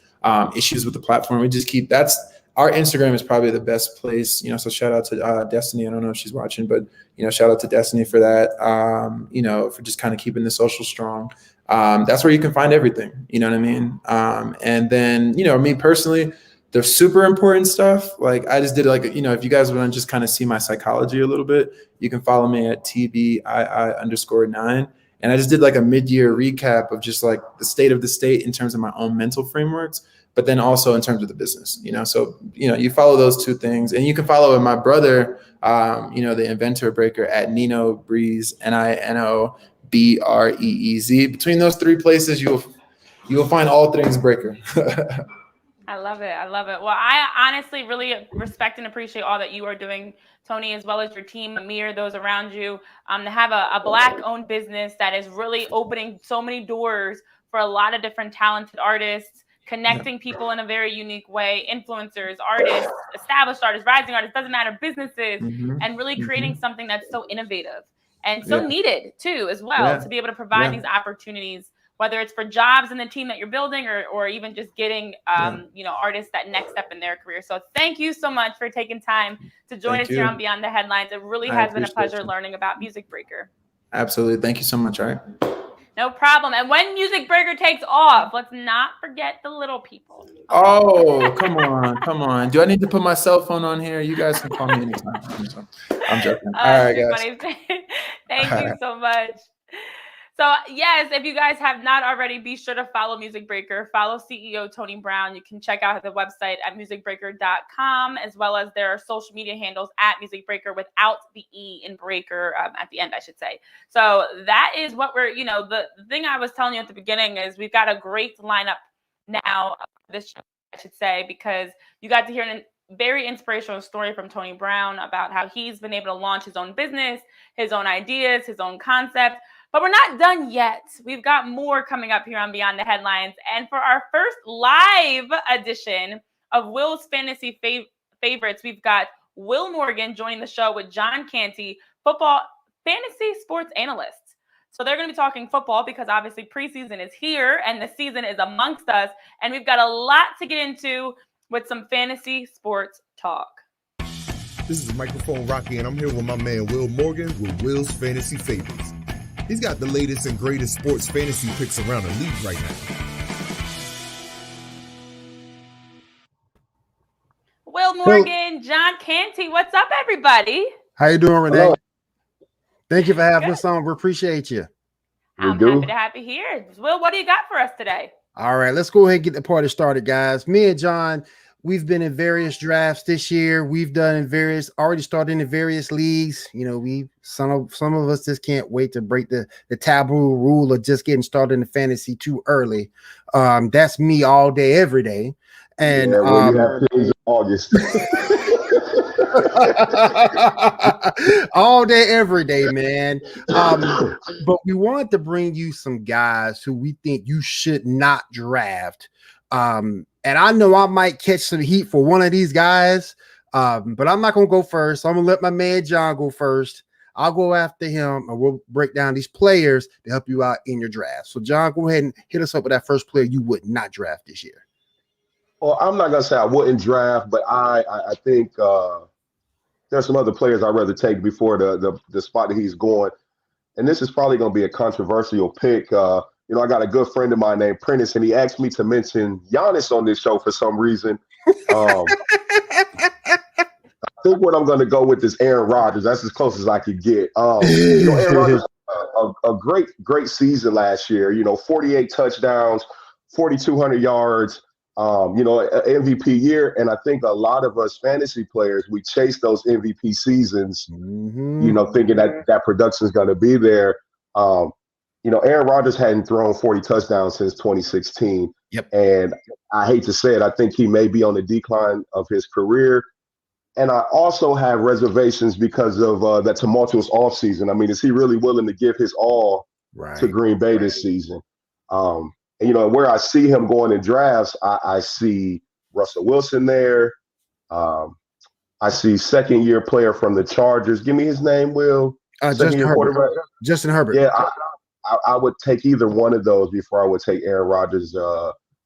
issues with the platform. We just keep, our Instagram is probably the best place, you know, so shout out to Destiny. I don't know if she's watching, but, you know, shout out to Destiny for that, you know, for just kind of keeping the social strong. That's where you can find everything, you know what I mean? And then, you know, me personally, the super important stuff, like I just did like, you know, if you guys want to just kind of see my psychology a little bit, you can follow me at TBII_9. And I just did like a mid-year recap of just like the state of the state in terms of my own mental frameworks, but then also in terms of the business, you know? So, you know, you follow those two things, and you can follow my brother, you know, the inventor breaker at Nino Breeze, NINOBREEZ. Between those three places, you'll find all things breaker. I love it. I love it. Well, I honestly really respect and appreciate all that you are doing, Tony, as well as your team, Amir, those around you, to have a Black-owned business that is really opening so many doors for a lot of different talented artists, connecting people in a very unique way, influencers, artists, established artists, rising artists, doesn't matter, businesses, and really creating something that's so innovative and so needed too, as well, to be able to provide these opportunities, whether it's for jobs in the team that you're building or even just getting, you know, artists that next step in their career. So thank you so much for taking time to join us here on Beyond the Headlines. It really has been a pleasure learning about MusicBreakr. Absolutely. Thank you so much. All right. No problem. And when MusicBreakr takes off, let's not forget the little people. Oh, come on. Come on. Do I need to put my cell phone on here? You guys can call me anytime. I'm joking. All right, guys. Thank you so much. So, yes, if you guys have not already, be sure to follow MusicBreakr, follow CEO Tony Brown. You can check out the website at musicbreakr.com, as well as their social media handles at MusicBreakr without the E in breaker at the end, I should say. So that is what we're, you know, the thing I was telling you at the beginning is we've got a great lineup now, this show, I should say, because you got to hear a very inspirational story from Tony Brown about how he's been able to launch his own business, his own ideas, his own concept. But we're not done yet. We've got more coming up here on Beyond the Headlines. And for our first live edition of Will's Fantasy Favorites, we've got Will Morgan joining the show with John Canty, football fantasy sports analyst. So they're going to be talking football because obviously preseason is here and the season is amongst us. And we've got a lot to get into with some fantasy sports talk. This is Microphone Rocky, and I'm here with my man Will Morgan with Will's Fantasy Favorites. He's got the latest and greatest sports fantasy picks around the league right now. Will Morgan, John Canty, what's up, everybody? How you doing, Renee? Hello. Thank you for having us on. We appreciate you. I'm happy to have you here. Will, what do you got for us today? All right, let's go ahead and get the party started, guys. Me and John, we've been in various drafts this year. We've done already started in various leagues. You know, some of us just can't wait to break the taboo rule of just getting started in the fantasy too early. That's me all day, every day. And you have things in August. all day, every day, man. But we wanted to bring you some guys who we think you should not draft. And I know I might catch some heat for one of these guys, but I'm not going to go first. I'm going to let my man John go first. I'll go after him, and we'll break down these players to help you out in your draft. So, John, go ahead and hit us up with that first player you would not draft this year. Well, I'm not going to say I wouldn't draft, but I think there's some other players I'd rather take before the spot that he's going. And this is probably going to be a controversial pick. You know, I got a good friend of mine named Prentice, and he asked me to mention Giannis on this show for some reason. I think what I'm going to go with is Aaron Rodgers. That's as close as I could get. You know, Aaron Rodgers a great season last year. You know, 48 touchdowns, 4,200 yards. You know, an MVP year. And I think a lot of us fantasy players, we chase those MVP seasons, you know, thinking that production is going to be there. You know, Aaron Rodgers hadn't thrown 40 touchdowns since 2016. Yep. And I hate to say it, I think he may be on the decline of his career. And I also have reservations because of that tumultuous offseason. I mean, is he really willing to give his all to Green Bay this season? And, you know, where I see him going in drafts, I see Russell Wilson there. I see second-year player from the Chargers. Give me his name, Will. Justin Herbert. Justin Herbert. Yeah, I would take either one of those before I would take Aaron Rodgers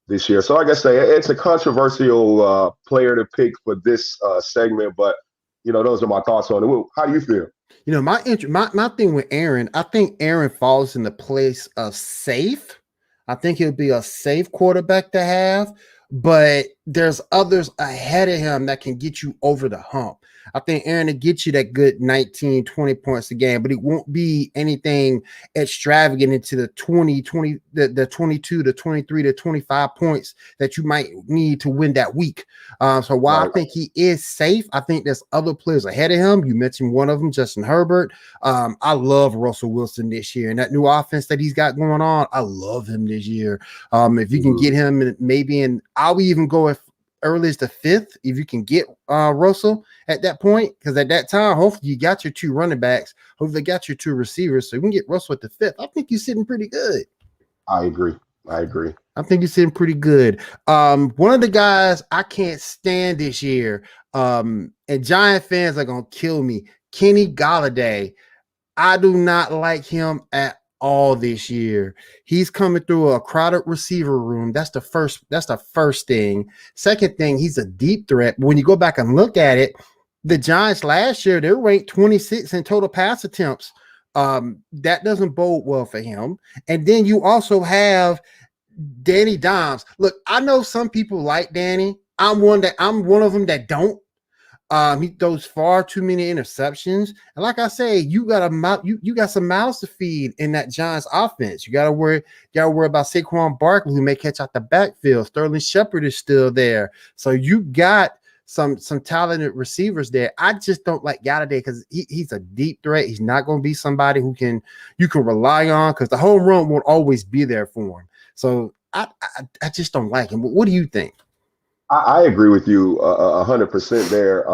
this year. So like I say, it's a controversial player to pick for this segment, but, you know, those are my thoughts on it. Will, how do you feel? You know, my thing with Aaron, I think Aaron falls in the place of safe. I think he'll be a safe quarterback to have, but there's others ahead of him that can get you over the hump. I think Aaron will get you that good 19, 20 points a game, but it won't be anything extravagant into the 20, the 22 to 23 to 25 points that you might need to win that week. So while I think he is safe, I think there's other players ahead of him. You mentioned one of them, Justin Herbert. I love Russell Wilson this year, and that new offense that he's got going on, I love him this year. If you can get him I'll even go as early as the 5th, if you can get Russell at that point, because at that time, hopefully you got your 2 running backs, hopefully you got your 2 receivers, so you can get Russell at the 5th. I think you're sitting pretty good. I agree. I think you're sitting pretty good. One of the guys I can't stand this year, and Giant fans are gonna kill me, Kenny Gallaudet. I do not like him at all this year. He's coming through a crowded receiver room. That's the first thing. Second thing, he's a deep threat. When you go back and look at it, the Giants last year, they ranked 26 in total pass attempts. That doesn't bode well for him. And then you also have Danny Dimes. Look, I know some people like Danny. I'm one of them that don't. He throws far too many interceptions, and like I say, you got some mouths to feed in that Giants offense. You gotta worry about Saquon Barkley, who may catch out the backfield. Sterling Shepard is still there, so you got some talented receivers there. I just don't like Gallaudet because he's a deep threat. He's not going to be somebody you can rely on, because the home run won't always be there for him. So I just don't like him. What do you think? I agree with you 100% there,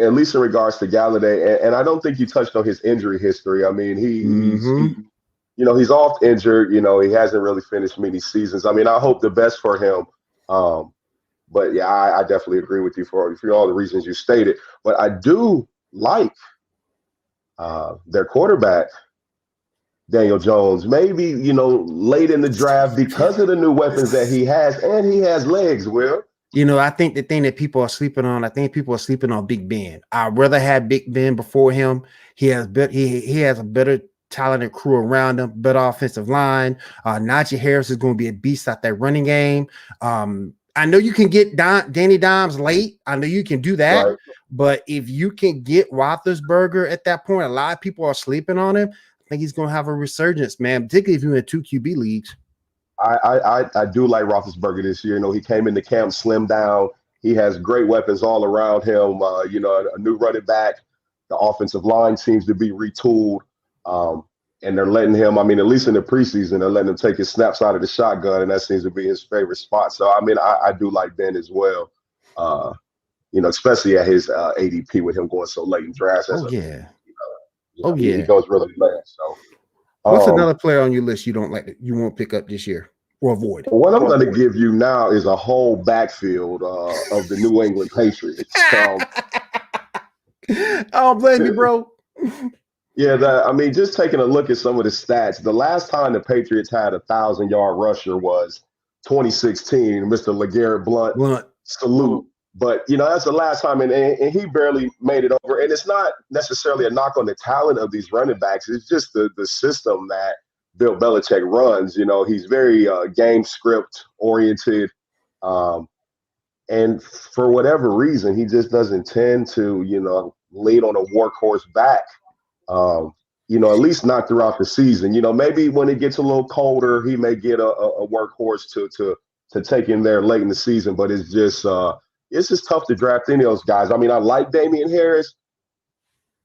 at least in regards to Gallaudet. And I don't think you touched on his injury history. I mean, he's oft injured. He hasn't really finished many seasons. I mean, I hope the best for him. But yeah, I definitely agree with you for all the reasons you stated. But I do like their quarterback, Daniel Jones, maybe, late in the draft because of the new weapons that he has, and he has legs, Will. I think the thing that people are sleeping on, Big Ben. I'd rather have Big Ben before him. He has a better talented crew around him, better offensive line. Najee Harris is going to be a beast out that running game. I know you can get Danny Dimes late. I know you can do that. Right. But if you can get Roethlisberger at that point, a lot of people are sleeping on him. I think he's going to have a resurgence, man, particularly if you're in 2 QB leagues. I do like Roethlisberger this year. He came into camp slimmed down. He has great weapons all around him. A new running back. The offensive line seems to be retooled. And they're letting him, at least in the preseason, they're letting him take his snaps out of the shotgun, and that seems to be his favorite spot. So, I do like Ben as well, especially at his ADP with him going so late in drafts. He goes really late. So, what's another player on your list you don't like, you won't pick up this year or avoid? What I'm going to give you now is a whole backfield of the New England Patriots. I don't blame you, bro. Yeah, just taking a look at some of the stats, the last time the Patriots had a 1,000-yard rusher was 2016, Mr. LeGarrette Blount. Salute. But, that's the last time, and he barely made it over. And it's not necessarily a knock on the talent of these running backs. It's just the system that Bill Belichick runs. He's very game script oriented. And for whatever reason, he just doesn't tend to, lead on a workhorse back. At least not throughout the season. Maybe when it gets a little colder, he may get a workhorse to take in there late in the season. But it's just tough to draft any of those guys. I like Damian Harris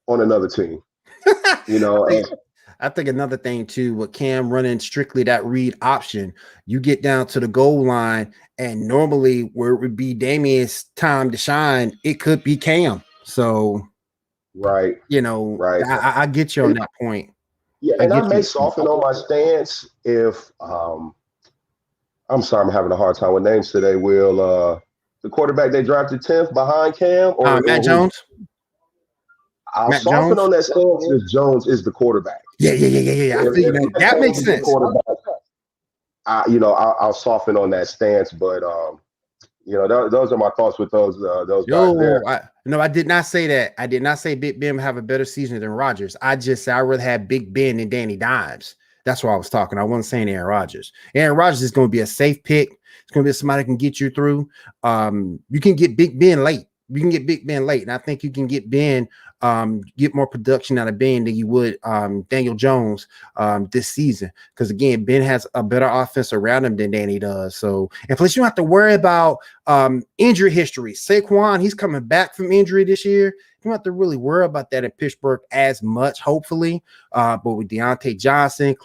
on another team. I think another thing too, with Cam running strictly that read option, you get down to the goal line, and normally where it would be Damian's time to shine, it could be Cam. So. Right. Right. I get you on that point. Yeah, and I may soften on my stance if I'm sorry, I'm having a hard time with names today, Will. The quarterback they drafted 10th behind Cam or Matt Jones? I'll soften on that stance if Jones is the quarterback. Yeah. I think that makes sense. I'll soften on that stance, but those are my thoughts with those guys there. I did not say that. I did not say Big Ben have a better season than Rodgers. I just said I would rather have Big Ben than Danny Dimes. That's what I was talking. I wasn't saying Aaron Rodgers. Aaron Rodgers is going to be a safe pick. It's going to be somebody that can get you through. You can get Big Ben late. You can get Big Ben late, and I think you can get Ben, get more production out of Ben than you would Daniel Jones this season. Because again, Ben has a better offense around him than Danny does. So, and plus you don't have to worry about injury history. Saquon, he's coming back from injury this year. You don't have to really worry about that in Pittsburgh as much, hopefully. But with Deontay Johnson,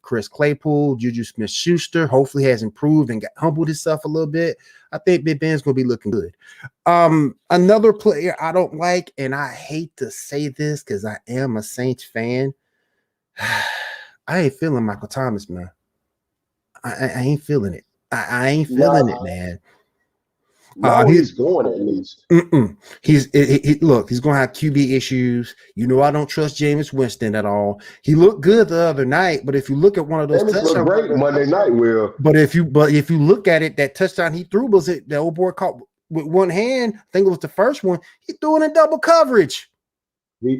Chris Claypool, Juju Smith-Schuster, hopefully has improved and got humbled himself a little bit. I think Big Ben's going to be looking good. Another player I don't like, and I hate to say this because I am a Saints fan. I ain't feeling Michael Thomas, man. I ain't feeling it. I ain't feeling it, man. He's going at least. Look, he's going to have QB issues. You know, I don't trust Jameis Winston at all. He looked good the other night, but if you look at one of those touchdowns, great Monday night, Will. But if you look at it, that touchdown he threw was it the old boy caught with one hand. I think it was the first one. He threw it in double coverage. That's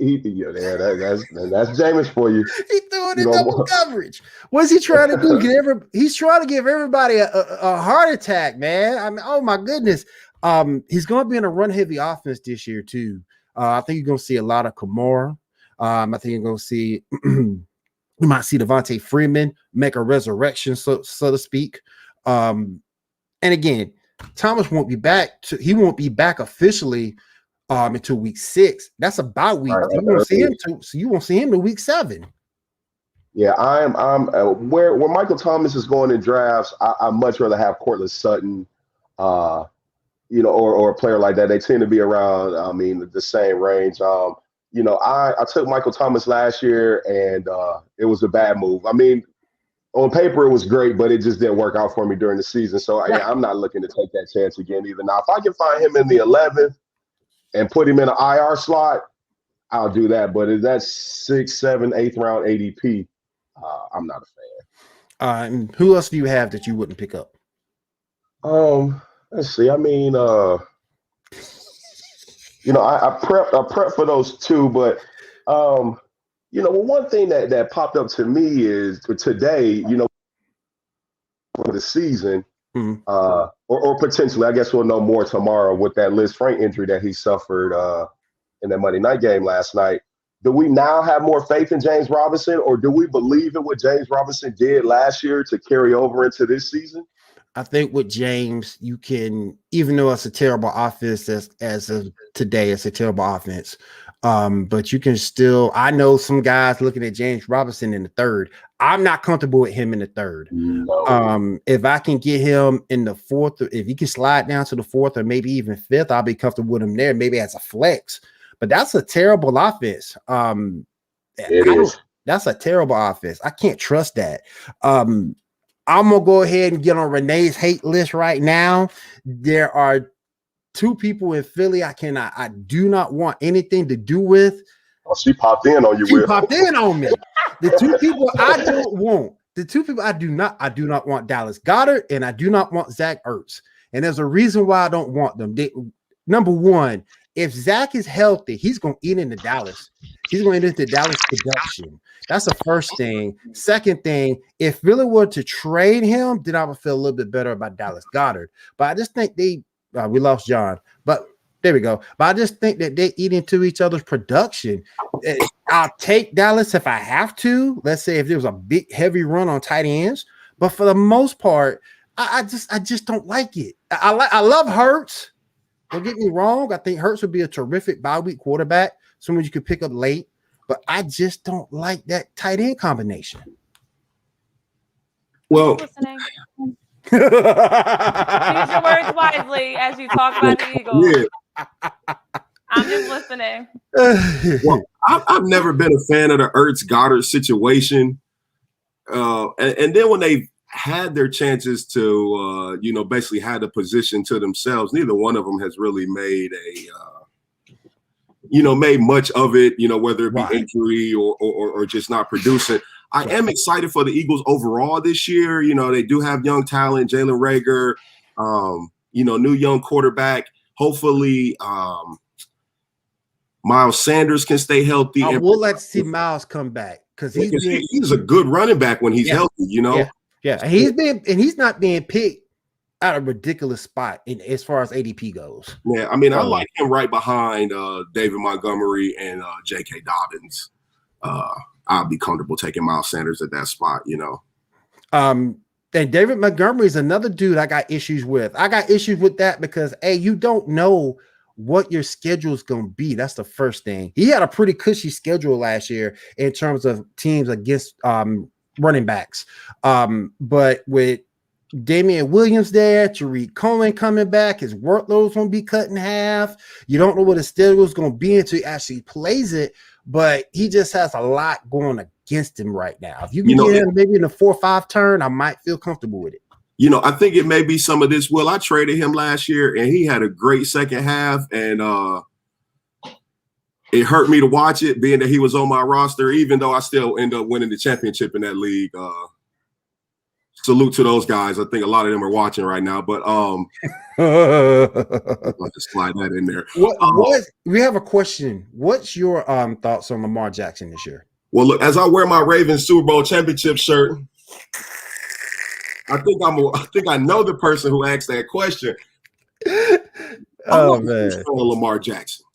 Jameis for you. He threw it in double coverage. What's he trying to do? He's trying to give everybody a heart attack, man. I mean, oh my goodness. He's going to be in a run-heavy offense this year too. I think you're going to see a lot of Kamara. I think you're going to see you might see Devontae Freeman make a resurrection, so to speak. And again, Thomas won't be back. He won't be back officially until week 6. That's a bye week. You won't see him you won't see him till week 7. Yeah, I'm where Michael Thomas is going in drafts. I'd much rather have Cortland Sutton, or a player like that. They tend to be around. The same range. I took Michael Thomas last year, and it was a bad move. I mean, on paper it was great, but it just didn't work out for me during the season. So I'm not looking to take that chance again either. Now, if I can find him in the 11th and put him in an IR slot, I'll do that. But if that's 6th, 7th, 8th round ADP, I'm not a fan. Who else do you have that you wouldn't pick up? Let's see. I mean, I prep for those two, but one thing that popped up to me is today, for the season, or potentially, I guess we'll know more tomorrow with that Liz Frank injury that he suffered in that Monday night game last night. Do we now have more faith in James Robinson, or do we believe in what James Robinson did last year to carry over into this season? I think with James, you can, even though it's a terrible offense as of today, it's a terrible offense. But you can still, I know some guys looking at James Robinson in the 3rd. I'm not comfortable with him in the 3rd. No. If I can get him in the 4th, or if he can slide down to the 4th or maybe even 5th, I'll be comfortable with him there, maybe as a flex. But that's a terrible offense. That's a terrible offense. I can't trust that. I'm gonna go ahead and get on Renee's hate list right now. There are 2 people in Philly I do not want anything to do with. Oh, she popped in on you. She popped in on me. The 2 people I don't want. The 2 people I do not want Dallas Goedert, and I do not want Zach Ertz. And there's a reason why I don't want them. Number one, if Zach is healthy, he's going to eat into Dallas. He's going to eat into Dallas production. That's the first thing. Second thing, if Philly were to trade him, then I would feel a little bit better about Dallas Goedert. But I just think we lost John. But there we go. But I just think that they eat into each other's production. I'll take Dallas if I have to. Let's say if there was a big, heavy run on tight ends. But for the most part, I just don't like it. I love Hurts. Don't get me wrong. I think Hurts would be a terrific bye week quarterback, someone you could pick up late. But I just don't like that tight end combination. Well, use your words wisely as you talk about the Eagles. Yeah. I'm just listening. Well, I've never been a fan of the Ertz Goddard situation. And then when they had their chances to, basically had the position to themselves, neither one of them has really made made much of it, whether it be injury or just not producing. I am excited for the Eagles overall this year. They do have young talent, Jalen Reagor, new young quarterback. Hopefully, Miles Sanders can stay healthy. We'll let's see Miles come back because he's a good running back when he's healthy. Yeah, and he's not being picked at a ridiculous spot as far as ADP goes. Yeah, I mean, I like him right behind David Montgomery and J.K. Dobbins. I'll be comfortable taking Miles Sanders at that spot, you know. And David Montgomery is another dude I got issues with. I got issues with that because, A, you don't know what your schedule is going to be. That's the first thing. He had a pretty cushy schedule last year in terms of teams against running backs. But with Damian Williams there, Tariq Cohen coming back, his workload's going to be cut in half. You don't know what his schedule is going to be until he actually plays it. But he just has a lot going against him right now. If you can get him maybe in the 4 or 5 turn, I might feel comfortable with it. You know, I think it may be some of this. Will, I traded him last year, and he had a great second half, and it hurt me to watch it, being that he was on my roster, even though I still end up winning the championship in that league. Salute to those guys. I think a lot of them are watching right now, but I'll just slide that in there. We have a question. What's your thoughts on Lamar Jackson this year? Well, look, as I wear my Ravens Super Bowl championship shirt, I think I know the person who asked that question. Oh man, Lamar Jackson.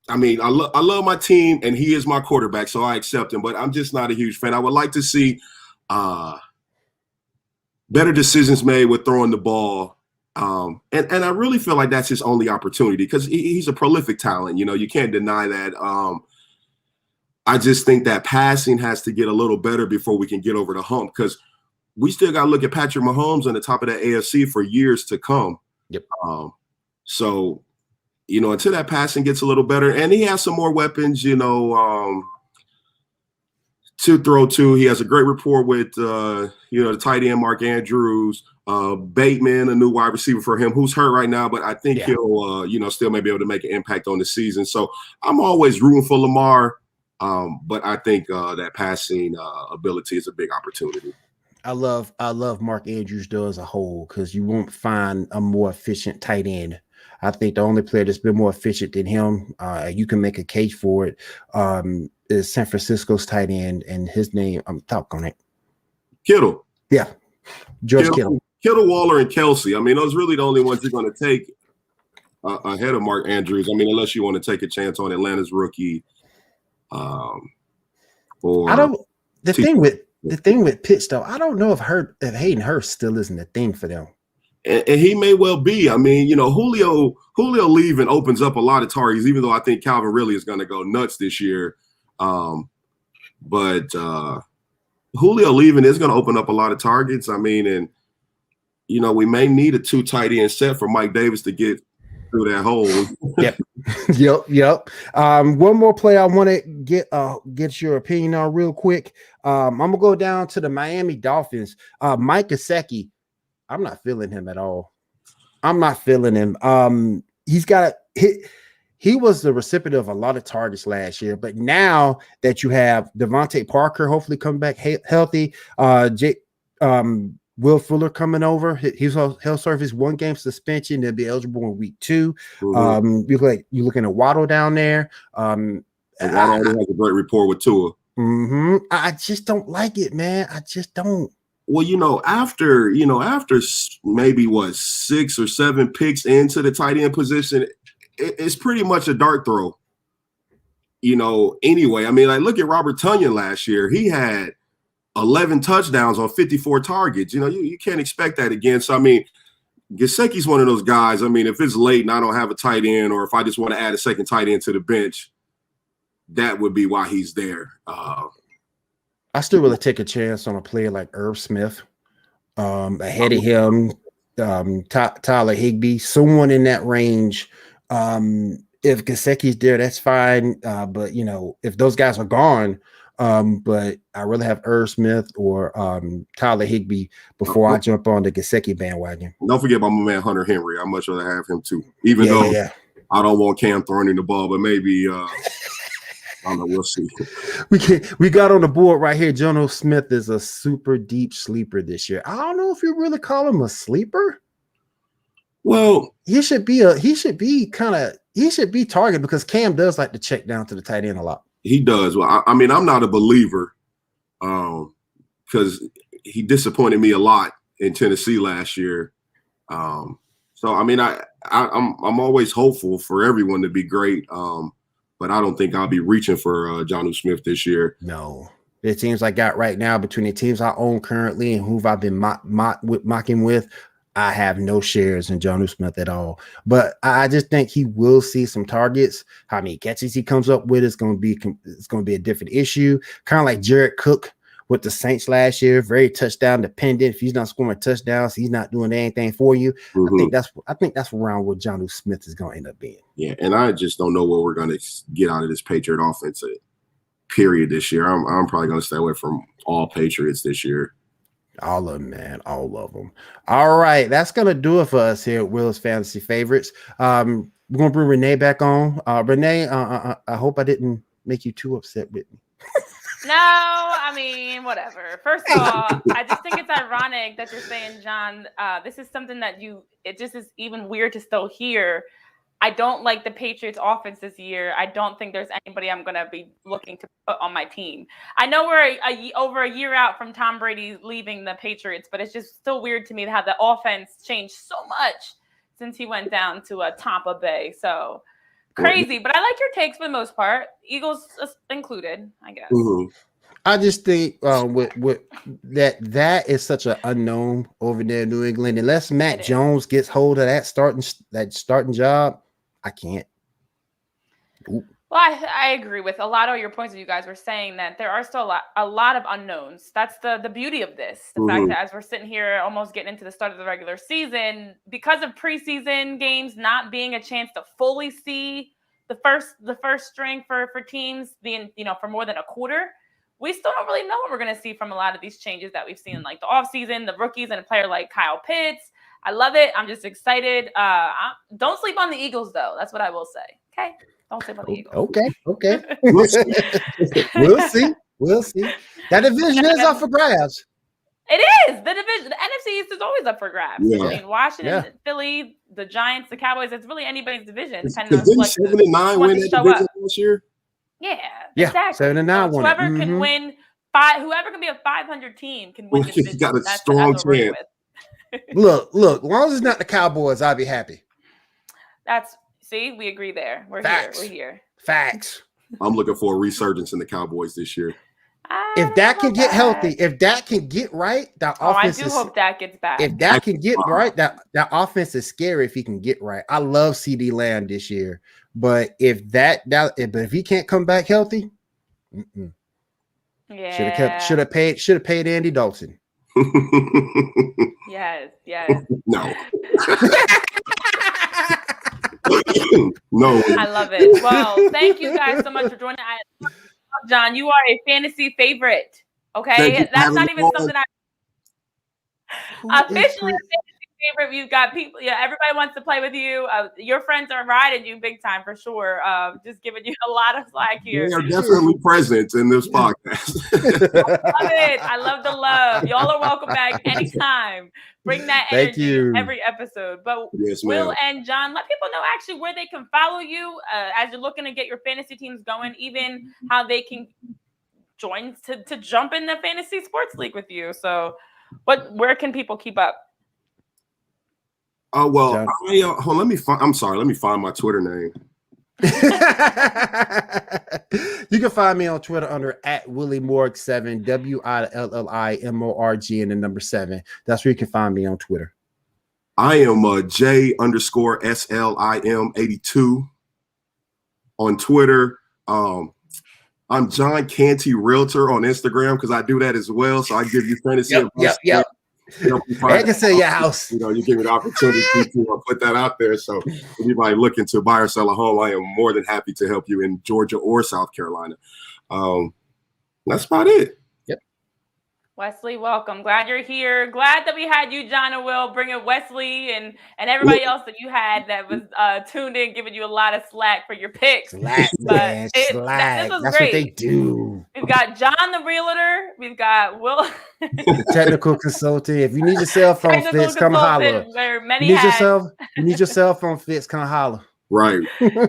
I mean, I love my team, and he is my quarterback, so I accept him. But I'm just not a huge fan. I would like to see better decisions made with throwing the ball, and I really feel like that's his only opportunity because he's a prolific talent. You know, you can't deny that. I just think that passing has to get a little better before we can get over the hump because we still got to look at Patrick Mahomes on the top of that AFC for years to come. Yep. So, you know, until that passing gets a little better, and he has some more weapons, you know, to throw to. He has a great rapport with, the tight end Mark Andrews, Bateman, a new wide receiver for him, who's hurt right now, but I think he'll, still may be able to make an impact on the season. So I'm always rooting for Lamar. But I think that passing ability is a big opportunity. I love Mark Andrews though as a whole because you won't find a more efficient tight end. I think the only player that's been more efficient than him, you can make a case for it, is San Francisco's tight end, and his name, I'm talking on it. Kittle. Yeah. George Kittle. Kittle, Waller, and Kelsey. I mean, those are really the only ones you're going to take ahead of Mark Andrews. I mean, unless you want to take a chance on Atlanta's rookie. The thing with Pitts though, I don't know if Hayden Hurst still isn't a thing for them. And he may well be. I mean, you know, Julio leaving opens up a lot of targets, even though I think Calvin really is going to go nuts this year. But Julio leaving is going to open up a lot of targets. I mean, and you know, we may need a 2 tight end set for Mike Davis to get through that hole. Yep. One more play I want to get your opinion on real quick. I'm gonna go down to the Miami Dolphins. Mike Gesicki. I'm not feeling him at all. I'm not feeling him. He was the recipient of a lot of targets last year, but now that you have Devontae Parker hopefully coming back healthy, Will Fuller coming over, he'll serve his 1-game suspension. They'll be eligible in week 2. Mm-hmm. You're looking at Waddle down there. Waddle has a great rapport with Tua. Mm-hmm. I just don't like it, man. I just don't. Well, after maybe 6 or 7 picks into the tight end position, it's pretty much a dart throw. Anyway, I mean, like look at Robert Tonyan last year. He had 11 touchdowns on 54 targets. You can't expect that again. So, I mean, Gesicki's one of those guys. I mean, if it's late and I don't have a tight end, or if I just want to add a second tight end to the bench, that would be why he's there. I still really take a chance on a player like Irv Smith. Ahead of him, Tyler Higbee, someone in that range. If Gesicki's there, that's fine. But, if those guys are gone, but I really have Irv Smith or Tyler Higbee before I jump on the Gesicki bandwagon. Don't forget about my man Hunter Henry. I'd much rather have him too, even though I don't want Cam throwing in the ball, but maybe I don't know. We'll see. We got on the board right here. Jono Smith is a super deep sleeper this year. I don't know if you really call him a sleeper. Well, he should be targeted because Cam does like to check down to the tight end a lot. He does. Well, I mean, I'm not a believer because he disappointed me a lot in Tennessee last year. So I mean, I'm always hopeful for everyone to be great, but I don't think I'll be reaching for Jonnu Smith this year. No, the teams I got right now, between the teams I own currently and who I've been mocking with, I have no shares in Jonnu Smith at all. But I just think he will see some targets. How many catches he comes up with is going to be a different issue. Kind of like Jared Cook with the Saints last year, very touchdown dependent. If he's not scoring touchdowns, he's not doing anything for you. Mm-hmm. I think that's around where Jonnu Smith is going to end up being. Yeah, and I just don't know what we're going to get out of this Patriot offense. Period. This year, I'm probably going to stay away from all Patriots this year. All of them, man. All of them. All right. That's going to do it for us here at Will's Fantasy Favorites. We're going to bring Renee back on. Renee, I hope I didn't make you too upset with me. No, I mean, whatever. First of all, I just think it's ironic that you're saying, John, this is something that it just is even weird to still hear. I don't like the Patriots offense this year. I don't think there's anybody I'm going to be looking to put on my team. I know we're over a year out from Tom Brady leaving the Patriots, but it's just still weird to me to have the offense changed so much since he went down to Tampa Bay. So crazy, but I like your takes for the most part. Eagles included, I guess. Mm-hmm. I just think with that is such an unknown over there in New England. Unless Matt Jones gets hold of that starting job, I can't. Ooh. Well, I agree with a lot of your points that you guys were saying, that there are still a lot of unknowns. That's the beauty of this. The fact that as we're sitting here almost getting into the start of the regular season, because of preseason games not being a chance to fully see the first string for teams being, for more than a quarter, we still don't really know what we're going to see from a lot of these changes that we've seen, like the offseason, the rookies, and a player like Kyle Pitts. I love it. I'm just excited. Don't sleep on the Eagles, though. That's what I will say. Okay? Don't sleep on the Eagles. Okay. We'll see. That division is up for grabs. It is. The division. The NFC East is always up for grabs. Yeah. I mean, Washington, Philly, the Giants, the Cowboys, it's really anybody's division. Depending on didn't 7-9 win that division last year? Yeah, exactly. 7-9 won. Whoever can win whoever can be a 500 team can win the division. Got a strong chance. Look, as long as it's not the Cowboys, I'll be happy. We agree there. We're here. Facts. I'm looking for a resurgence in the Cowboys this year. If Dak can get healthy, if Dak can get right, that offense I do hope Dak gets back. If Dak can get right, that offense is scary if he can get right. I love CD Lamb this year, but if he can't come back healthy, should have paid Andy Dalton. Yes. No. No. I love it. Well, thank you guys so much for joining. John, you are a fantasy favorite. Okay, that's not even something officially a fantasy favorite. We've got people. Yeah, everybody wants to play with you. Your friends are riding you big time for sure. Just giving you a lot of slack here. They are definitely present in this podcast. I love it. I love the love. Y'all are welcome back anytime. Bring that energy every episode. But yes, Will and John, let people know actually where they can follow you as you're looking to get your fantasy teams going, even how they can join to jump in the fantasy sports league with you. So where can people keep up? Let me find my Twitter name. You can find me on Twitter under @WillieMorg7, WILLIMORG and the number 7. That's where you can find me on Twitter. I am J_SLIM82 on Twitter. I'm John Canty Realtor on Instagram because I do that as well. So I give you fantasy advice. Yep. I can sell your house. You give me the opportunity to put that out there. So if anybody looking to buy or sell a home, I am more than happy to help you in Georgia or South Carolina. That's about it. Yep. Wesley, welcome. Glad you're here. Glad that we had you, John and Will, bringing Wesley and everybody else that you had that was tuned in, giving you a lot of slack for your picks. Slack. This was That's great. what they do. We've got John the Realtor. We've got Will. Technical consultant. If you need your cell phone fixed, come holler. You need your cell phone fixed, come holler. Right.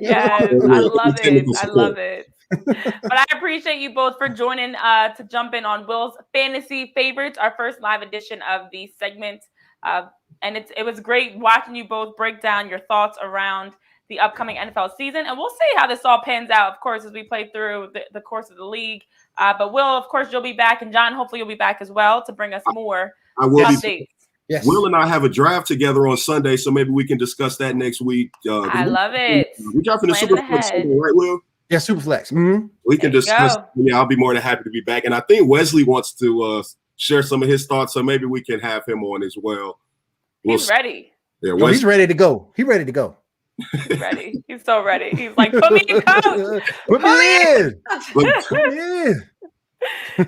Yes, I love it. But I appreciate you both for joining to jump in on Will's Fantasy Favorites, our first live edition of the segment. And it was great watching you both break down your thoughts around the upcoming NFL season. And we'll see how this all pans out, of course, as we play through the course of the league. But Will, of course, you'll be back. And John, hopefully you'll be back as well to bring us more updates. Yes. Will and I have a draft together on Sunday, so maybe we can discuss that next week. I love it. We're drafting the Superflex Sunday, right, Will? Yeah, Superflex. Mm-hmm. We can discuss. Yeah, I'll be more than happy to be back. And I think Wesley wants to share some of his thoughts, so maybe we can have him on as well. He's ready. Yeah, he's ready to go. He's ready to go. Ready. He's so ready. He's like, put me in, coach. Put me in. Put me in.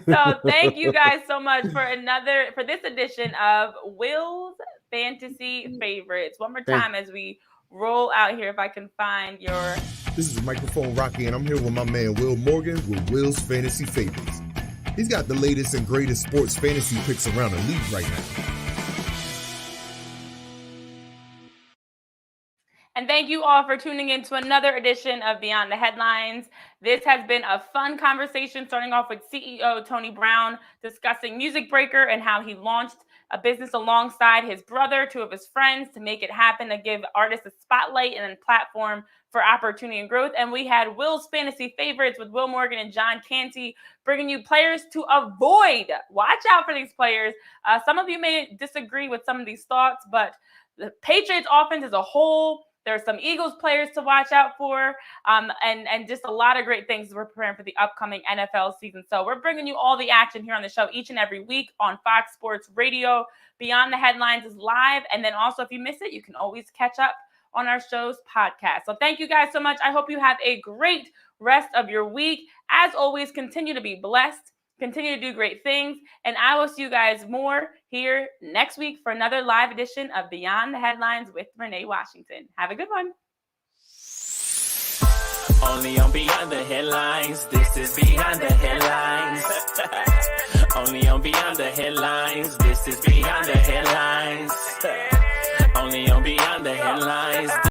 So thank you guys so much for this edition of Will's Fantasy Favorites. One more time as we roll out here, if I can find your. This is Microphone Rocky, and I'm here with my man Will Morgan with Will's Fantasy Favorites. He's got the latest and greatest sports fantasy picks around the league right now. And thank you all for tuning in to another edition of Beyond the Headlines. This has been a fun conversation, starting off with CEO Tony Brown discussing MusicBreakr and how he launched a business alongside his brother, two of his friends, to make it happen, to give artists a spotlight and a platform for opportunity and growth. And we had Will's Fantasy Favorites with Will Morgan and John Canty, bringing you players to avoid. Watch out for these players. Some of you may disagree with some of these thoughts, but the Patriots offense as a whole, there's some Eagles players to watch out for, and just a lot of great things as we're preparing for the upcoming NFL season. So we're bringing you all the action here on the show each and every week on Fox Sports Radio. Beyond the Headlines is live. And then also, if you miss it, you can always catch up on our show's podcast. So thank you guys so much. I hope you have a great rest of your week. As always, continue to be blessed. Continue to do great things. And I will see you guys more here next week for another live edition of Beyond the Headlines with Renee Washington. Have a good one. Only on Beyond the Headlines. This is Beyond the Headlines. Only on Beyond the Headlines. This is Beyond the Headlines.